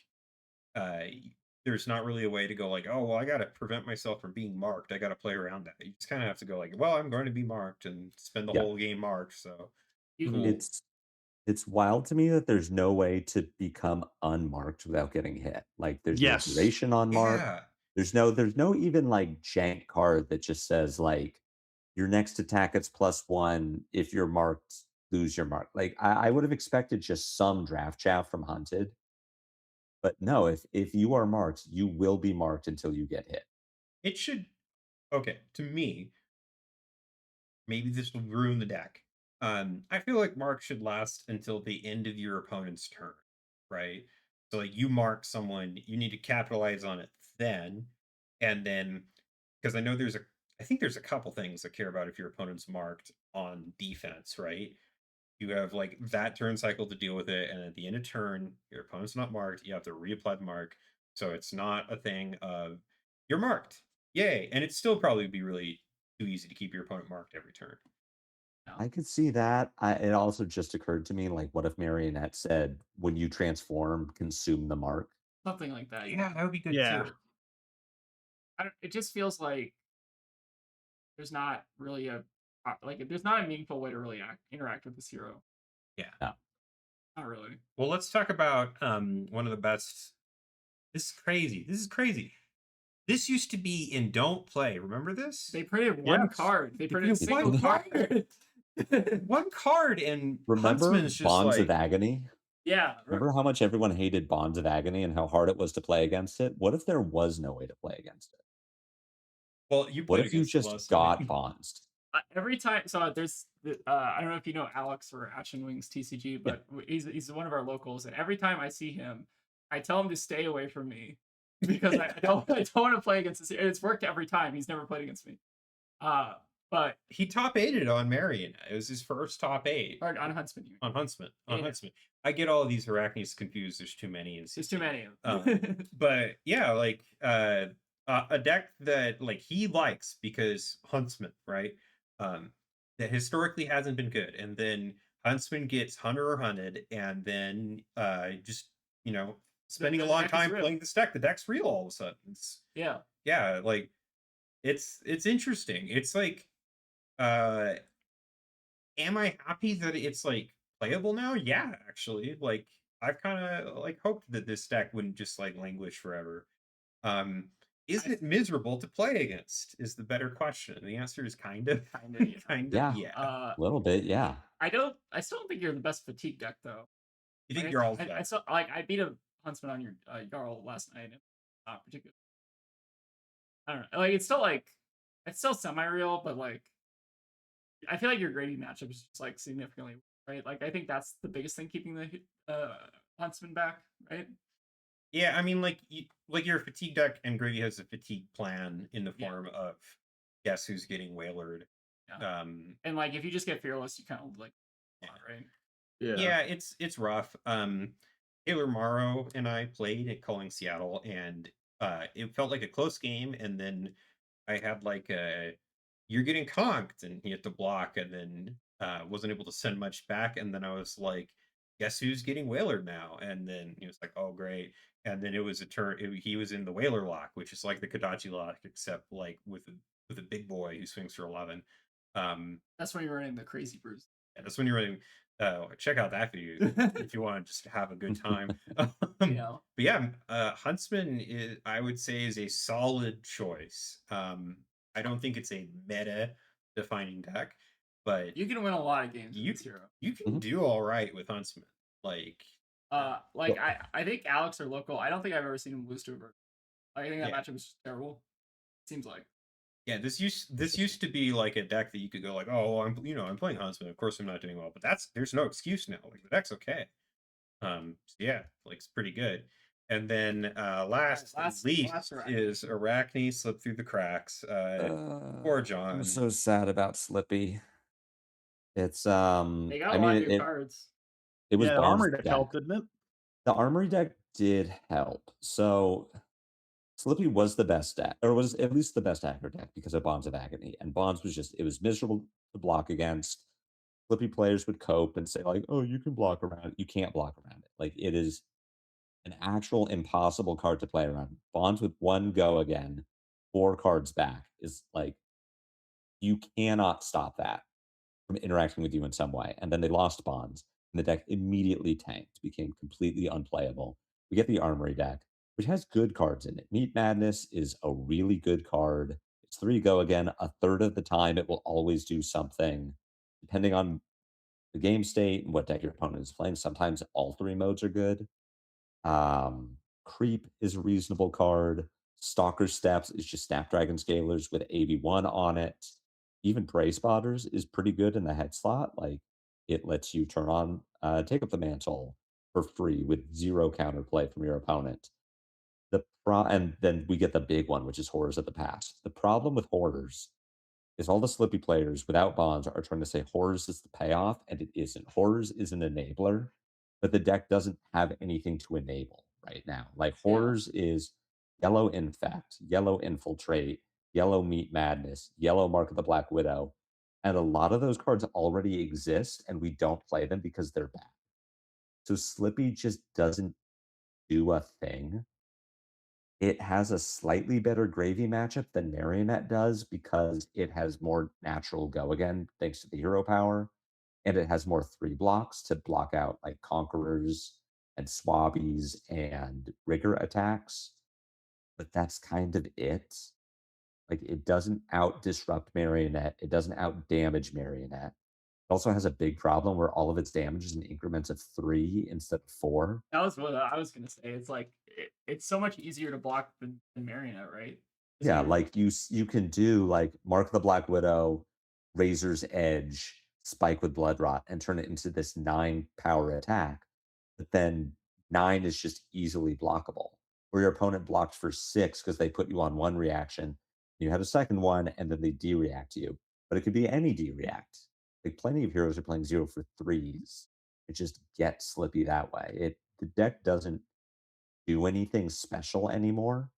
there's not really a way to go like, oh, well, I got to prevent myself from being marked. I got to play around that. You just kind of have to go like, well, I'm going to be marked and spend the whole game marked. So it's wild to me that there's no way to become unmarked without getting hit. Like there's no duration on mark. Yeah. There's no even like jank card that just says like your next attack it's +1. If you're marked, lose your mark. Like I would have expected just some draft chaff from Hunted. But no, if you are marked, you will be marked until you get hit. It should, okay, to me, maybe this will ruin the deck. I feel like mark should last until the end of your opponent's turn, right? So like you mark someone, you need to capitalize on it then, and then, because I know I think there's a couple things that care about if your opponent's marked on defense, right? You have like that turn cycle to deal with it, and at the end of turn, your opponent's not marked, you have to reapply the mark. So it's not a thing of you're marked, yay, and it'd still probably be really too easy to keep your opponent marked every turn. I could see that. It also just occurred to me, like, what if Marionette said, when you transform, consume the mark? Something like that. Yeah, that would be good Yeah. too. It just feels like there's not really there's not a meaningful way to really interact with this hero. Yeah. No. Not really. Well, let's talk about one of the best. This is crazy. This used to be in Don't Play. Remember this? They printed one Yes. card. They printed a printed single one card. One card, and Remember Huntsman's just Bonds like of Agony? Yeah. Remember how much everyone hated Bonds of Agony and how hard it was to play against it? What if there was no way to play against it? well, you What played if you against it just last got time. bonds? Every time, so there's, I don't know if you know Alex or Action Wings TCG, but he's one of our locals, and every time I see him, I tell him to stay away from me because I don't want to play against this. And it's worked every time. He's never played against me. But He top 8'd on Marion. It was his first top 8 or on Huntsman, you mean. on Huntsman. Yeah. Huntsman. I get all of these Arachnes confused. There's too many. There's too many. But yeah, like a deck that like he likes because Huntsman, right? That historically hasn't been good, and then Huntsman gets Hunter or Hunted, and then just spending a the long deck is time real. playing this deck. The deck's real all of a sudden. Yeah. Like it's interesting. It's like am I happy that it's like playable now? Yeah, actually. Like I've kind of like hoped that this deck wouldn't just like languish forever. Is it miserable to play against? Is the better question. The answer is kind of. Yeah. Yeah. A little bit, yeah. I still don't think you're the best fatigue deck though. You think Like, you're all I still like I beat a Huntsman on your Yarl last night. Not particularly. I don't know. Like it's still semi-real, but like I feel like your grading matchup is just like significantly right. Like I think that's the biggest thing keeping the Huntsman back, right? Yeah, I mean, like your fatigue deck, and Gravy has a fatigue plan in the form of guess who's getting waylared. Yeah. And like if you just get fearless, you kind of like right. Yeah, it's rough. Taylor Morrow and I played at Calling Seattle, and it felt like a close game, and then I had like you're getting conked, and he had to block, and then wasn't able to send much back, and then I was like, guess who's getting whaler now? And then he was like, oh great. And then it was a turn. He was in the whaler lock, which is like the Kadachi lock, except like with a big boy who swings for 11. That's when you're running the crazy brews. Yeah, that's when you're running. Check out that video if you want to just have a good time. But yeah, Huntsman is, I would say, is a solid choice. I don't think it's a meta defining deck, but you can win a lot of games. You can do all right with Huntsman. Like I think Alex or local. I don't think I've ever seen him lose to a bird. I think that matchup was just terrible. Seems like. Yeah, this used to be like a deck that you could go like, oh, well, I'm playing Huntsman. Of course, I'm not doing well, but there's no excuse now. Like the deck's okay. So yeah, like it's pretty good. And then last least is Arachne slipped through the cracks. Poor John. I'm so sad about Slippy. It's they got a lot of new cards. It was the armory deck helped, didn't it? The armory deck did help. So Slippy was the best deck, or was at least the best aggro deck because of Bonds of Agony. And Bonds was it was miserable to block against. Slippy players would cope and say, like, oh, you can block around it. You can't block around it. Like, it is an actual impossible card to play around. Bonds with one go again, 4 cards back is like, you cannot stop that from interacting with you in some way. And then they lost Bonds, and the deck immediately tanked, became completely unplayable. We get the Armory deck, which has good cards in it. Meat Madness is a really good card. It's 3 go again. A third of the time, it will always do something, depending on the game state and what deck your opponent is playing. Sometimes all 3 modes are good. Creep is a reasonable card. Stalker Steps is just Snapdragon Scalers with AV1 on it. Even Prey Spotters is pretty good in the head slot. Like, it lets you turn on Take Up the Mantle for free with 0 counterplay from your opponent. And then we get the big one, which is Horrors of the Past. The problem with Horrors is all the Slippy players without Bonds are trying to say Horrors is the payoff, and it isn't. Horrors is an enabler, but the deck doesn't have anything to enable right now. Like, Horrors is yellow Infect, yellow Infiltrate, yellow Meat Madness, yellow Mark of the Black Widow, and a lot of those cards already exist, and we don't play them because they're bad. So Slippy just doesn't do a thing. It has a slightly better gravy matchup than Marionette does because it has more natural go again, thanks to the hero power. and it has more 3 blocks to block out like Conquerors and Swabbies and Rigger attacks, but that's kind of it. Like, it doesn't out disrupt Marionette, it doesn't out damage Marionette. It also has a big problem where all of its damage is in increments of 3 instead of 4. That was what I was gonna say. It's like it's so much easier to block than Marionette, right? Is Yeah, your like you can do like Mark the Black Widow, Razor's Edge, Spike with Blood Rot, and turn it into this 9 power attack. But then 9 is just easily blockable. Where your opponent blocked for 6 because they put you on 1 reaction. You had a second one, and then they D-react you. But it could be any D-react. Like plenty of heroes are playing 0 for 3s. It just gets slippy that way. The deck doesn't do anything special anymore,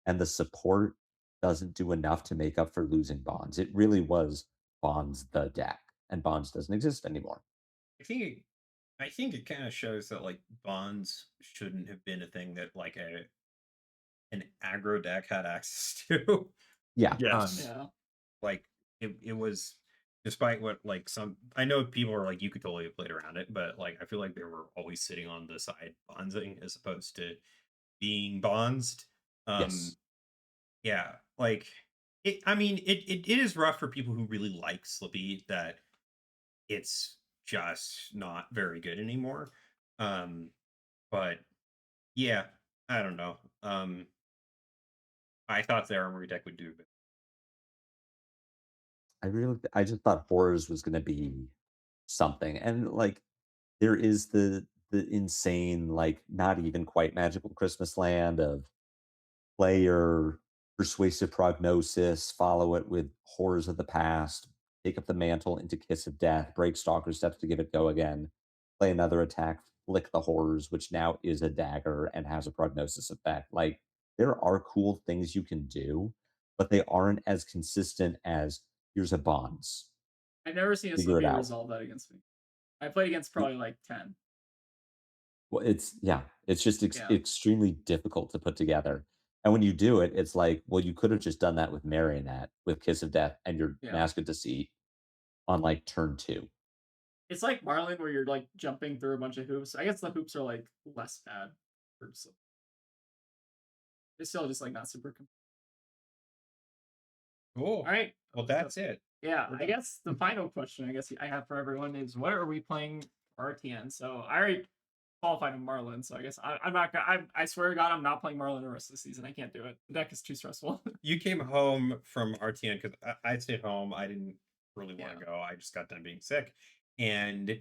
and the support doesn't do enough to make up for losing Bonds. It really was Bonds the deck, and Bonds doesn't exist anymore. I think it, I think it kind of shows that like bonds shouldn't have been a thing that like an aggro deck had access to. Yeah. Yes. yeah. Like it was, despite what like some, I know people are like you could totally have played around it, but like I feel like they were always sitting on the side bondsing as opposed to being bondsed. Yes. Yeah, like it. I mean, it is rough for people who really like Slippy that it's just not very good anymore. Um, but yeah, I don't know. I thought the armory deck would do, but I just thought Horrors was gonna be something. And like there is the insane, like not even quite magical Christmas land of player persuasive prognosis, follow it with horrors of the past, take up the mantle into Kiss of Death, break Stalker Steps to give it go again, play another attack, flick the horrors, which now is a dagger and has a prognosis effect. Like there are cool things you can do, but they aren't as consistent as here's a bonds. I've never seen a Figure it Slippy out. resolve that against me. I played against probably like 10. Well, it's just Yeah. extremely difficult to put together. And when you do it, it's like, well, you could have just done that with Marionette, with Kiss of Death, and your Yeah. Mask of Deceit on like turn 2. It's like Marlin where you're like jumping through a bunch of hoops. I guess the hoops are like less bad. It's still just like not super. cool. All right. Well, that's it. Yeah, We're I done. guess the final question I guess I have for everyone is what are we playing for RTN? So I already qualified in Marlin, so I guess I'm not gonna. I swear to God, I'm not playing Marlin the rest of the season. I can't do it. The deck is too stressful. You came home from RTN because I stayed home. I didn't really want to Yeah. go. I just got done being sick, and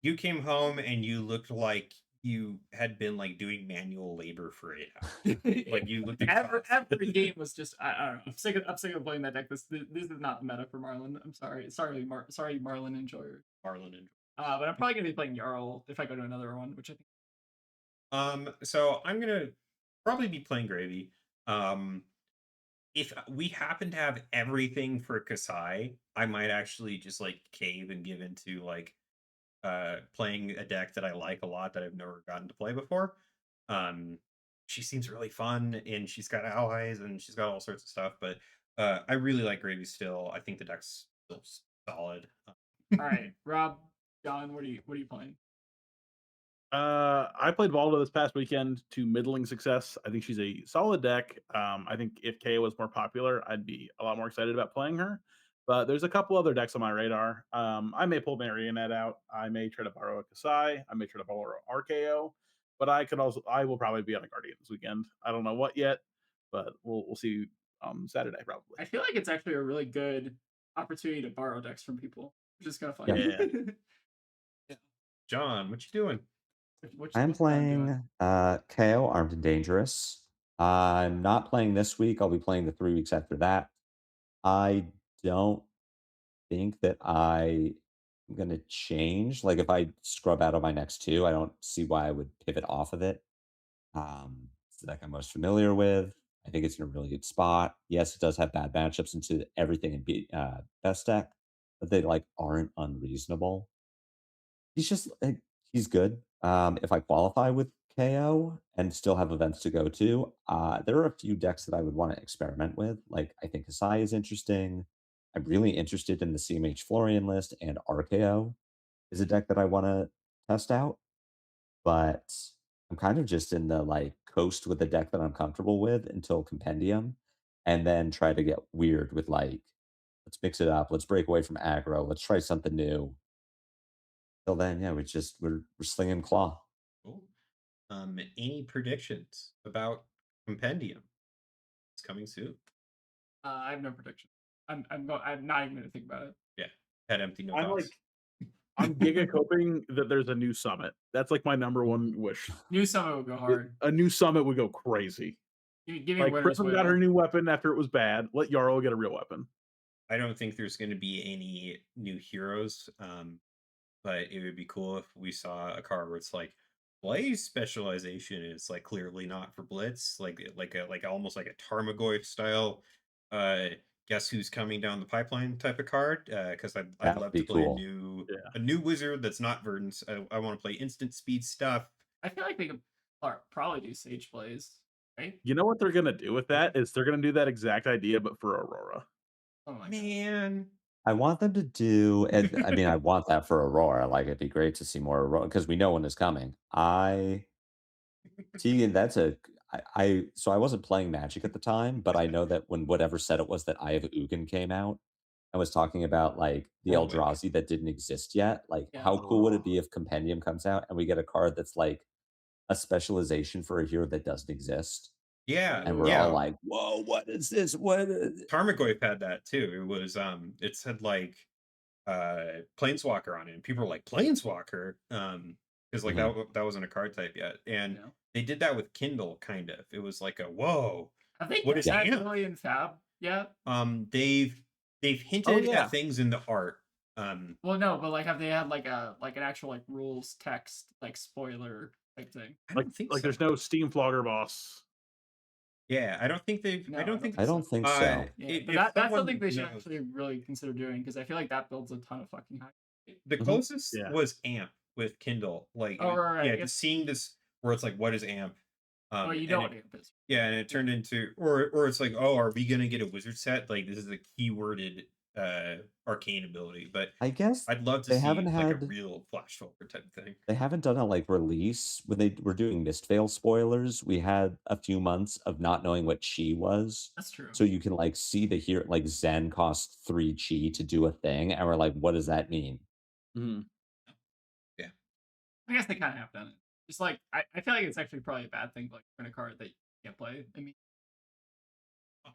you came home and you looked like you had been like doing manual labor for 8 hours. Like you looked every game was just I don't know. I'm sick of playing that deck. This is not the meta for Marlin. I'm sorry. Sorry, Marlin enjoyer. Marlin and But I'm probably gonna be playing Yarl if I go to another one, which I think. So I'm gonna probably be playing Gravy. If we happen to have everything for Kasai, I might actually just like cave and give into like playing a deck that I like a lot that I've never gotten to play before. Um she seems really fun and she's got allies and she's got all sorts of stuff, but I really like Gravy still. I think the deck's still solid. All right, Rob, John, what are you playing? I played Volta this past weekend to middling success. I think she's a solid deck. I think if KO was more popular, I'd be a lot more excited about playing her. But there's a couple other decks on my radar. I may pull Marionette out. I may try to borrow a Kasai. I may try to borrow RKO. But I will probably be on a Guardian this weekend. I don't know what yet, but we'll see Saturday probably. I feel like it's actually a really good opportunity to borrow decks from people, which is kind of fun. Yeah. John, what you doing? I'm What's John doing? playing KO Armed and Dangerous. I'm not playing this week. I'll be playing the 3 weeks after that. I don't think that I'm gonna change. Like if I scrub out of my next 2, I don't see why I would pivot off of it. It's the deck I'm most familiar with. I think it's in a really good spot. Yes, it does have bad matchups into everything in best deck, but they like aren't unreasonable. He's just like, he's good. If I qualify with KO and still have events to go to, there are a few decks that I would want to experiment with. Like I think Casai is interesting. I'm really interested in the CMH Florian list and RKO. is a deck that I want to test out, but I'm kind of just in the like coast with a deck that I'm comfortable with until Compendium, and then try to get weird with like, let's mix it up, let's break away from aggro, let's try something new. Till then, yeah, we're slinging claw. Cool. Any predictions about Compendium? It's coming soon. I have no prediction. I'm not even gonna think about it. Yeah, head empty, no I'm thoughts. like, I'm giga hoping that there's a new summit. That's like my number one wish. New summit would go hard. A new summit would go crazy. Give me Like Winter's Prism got Wail. her new weapon after it was bad. Let Yarl get a real weapon. I don't think there's going to be any new heroes, but it would be cool if we saw a card where it's like Blaze specialization is like clearly not for Blitz, like almost like a Tarmogoyf style. Guess who's coming down the pipeline type of card? Because I'd That would love be to play cool. a new wizard that's not Verdance. I want to play instant speed stuff. I feel like they could probably do Sage Blaze, right? You know what they're gonna do with that is they're gonna do that exact idea, but for Aurora. Oh my god. Man, I want them to do, and I mean, I want that for Aurora. Like, it'd be great to see more Aurora because we know when it's coming. Tegan, so I wasn't playing Magic at the time, but I know that when whatever set it was that Eye of Ugin came out, I was talking about like the Whirlwind. Eldrazi that didn't exist yet. Like, Yeah. how cool would it be if Compendium comes out and we get a card that's like a specialization for a hero that doesn't exist? yeah, And we're yeah. all like, whoa, what is this? What is it? Tarmogoyf had that too. It was it said like Planeswalker on it, and people were like Planeswalker, because like that wasn't a card type yet, and Yeah. they did that with Kindle kind of. It was like a whoa. I think What is that AMP? really in Fab? Yeah. They've hinted yeah. at things in the art. Well, no, but like, have they had like an actual like rules text like spoiler type thing? I Like, don't think like so. there's no Steam Flogger boss. Yeah, I don't think they've. No, I don't think. I don't think so. Yeah, If but that's someone something they should knows- actually really consider doing because I feel like that builds a ton of fucking hype. The Mhm. closest Yeah. was AMP with Kindle. Like, Oh, right, yeah, right. just seeing this where it's like, what is AMP? Oh, you and know it- what AMP is. Yeah, and it turned into, or it's like, oh, are we gonna get a wizard set? Like, this is a keyworded arcane ability, but I guess I'd love to they see haven't like a had- real flash forward type of thing. they haven't done a like release when they were doing Mistveil spoilers. We had a few months of not knowing what chi was. That's true. So you can like see the here like Zen costs 3 chi to do a thing, and we're like, what does that mean? Mhm. I guess they kind of have done it. Just like I feel like it's actually probably a bad thing, like print a card that you can't play. I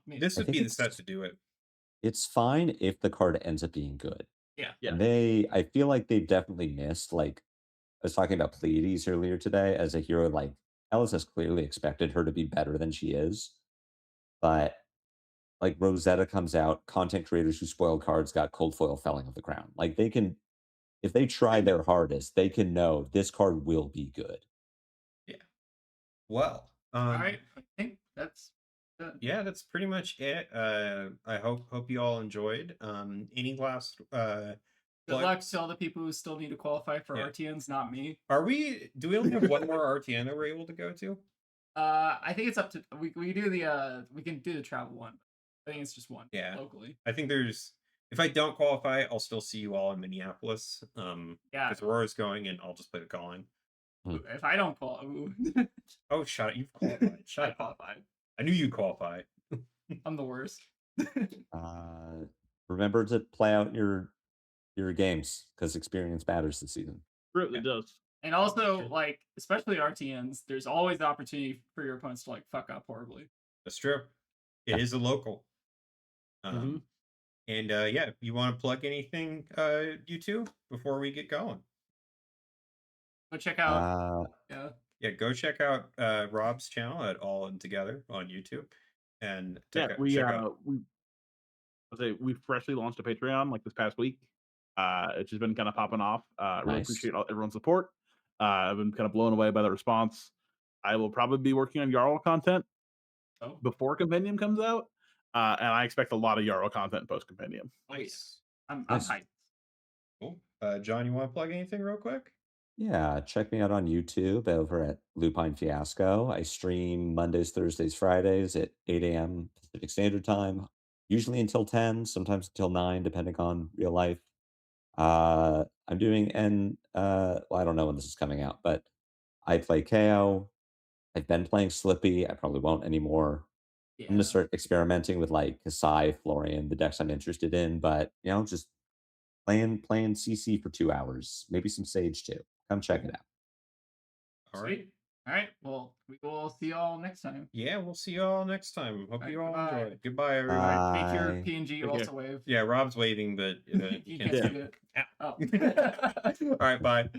mean, This I would think be the it's- set to do it. It's fine if the card ends up being good. yeah. Yeah. And I feel like they've definitely missed. Like, I was talking about Pleets earlier today as a hero. Like, Ellis has clearly expected her to be better than she is. But like Rosetta comes out, content creators who spoil cards got cold foil felling of the crown. Like, they can, if they try their hardest, they can know this card will be good. Well, All right. I think that's yeah, that's pretty much it. I hope you all enjoyed. Any last good plug- luck to all the people who still need to qualify for Yeah. RTNs, not me. do we only have one more RTN that we're able to go to? I think it's up to we can do the travel one. I think it's just one. Yeah. Locally. I think if I don't qualify, I'll still see you all in Minneapolis. Yeah. Because Aurora's going, and I'll just play the calling. If I don't qualify, Oh, shut up! You've qualified. Shut I up! qualified. I knew you'd qualify. I'm the worst. Remember to play out your games because experience matters this season. It does. And also, like, especially RTNs, there's always the opportunity for your opponents to like fuck up horribly. That's true. It is a local. Mhm. And yeah, if you want to plug anything, you two, before we get going. Go check out. Yeah, go check out Rob's channel at OllinTogether on YouTube, and Yeah, check out. we freshly launched a Patreon like this past week. It's just been kind of popping off. Really Nice. appreciate everyone's support. I've been kind of blown away by the response. I will probably be working on Yarl content Oh, before Compendium comes out, and I expect a lot of Yarl content post Compendium. Nice. I'm Nice. hyped. Cool. John, you want to plug anything real quick? Yeah, check me out on YouTube over at Lupinefiasco. I stream Mondays, Thursdays, Fridays at 8 a.m. Pacific Standard Time, usually until 10, sometimes until 9, depending on real life. I'm doing well, I don't know when this is coming out, but I play KO. I've been playing Slippy. I probably won't anymore. I'm gonna Yeah. start experimenting with like Casai, Florian, the decks I'm interested in, but just playing CC for 2 hours, maybe some Sage too. Come check it out. All right. Sweet. All right. Well, we will see y'all next time. Yeah, we'll see you all next time. Hope All you right, all goodbye. enjoy. Goodbye, everyone. All right. Make your Bye. PNG Take also care. wave. Yeah, Rob's waving, but You can't see see it. it. Oh. All right, bye.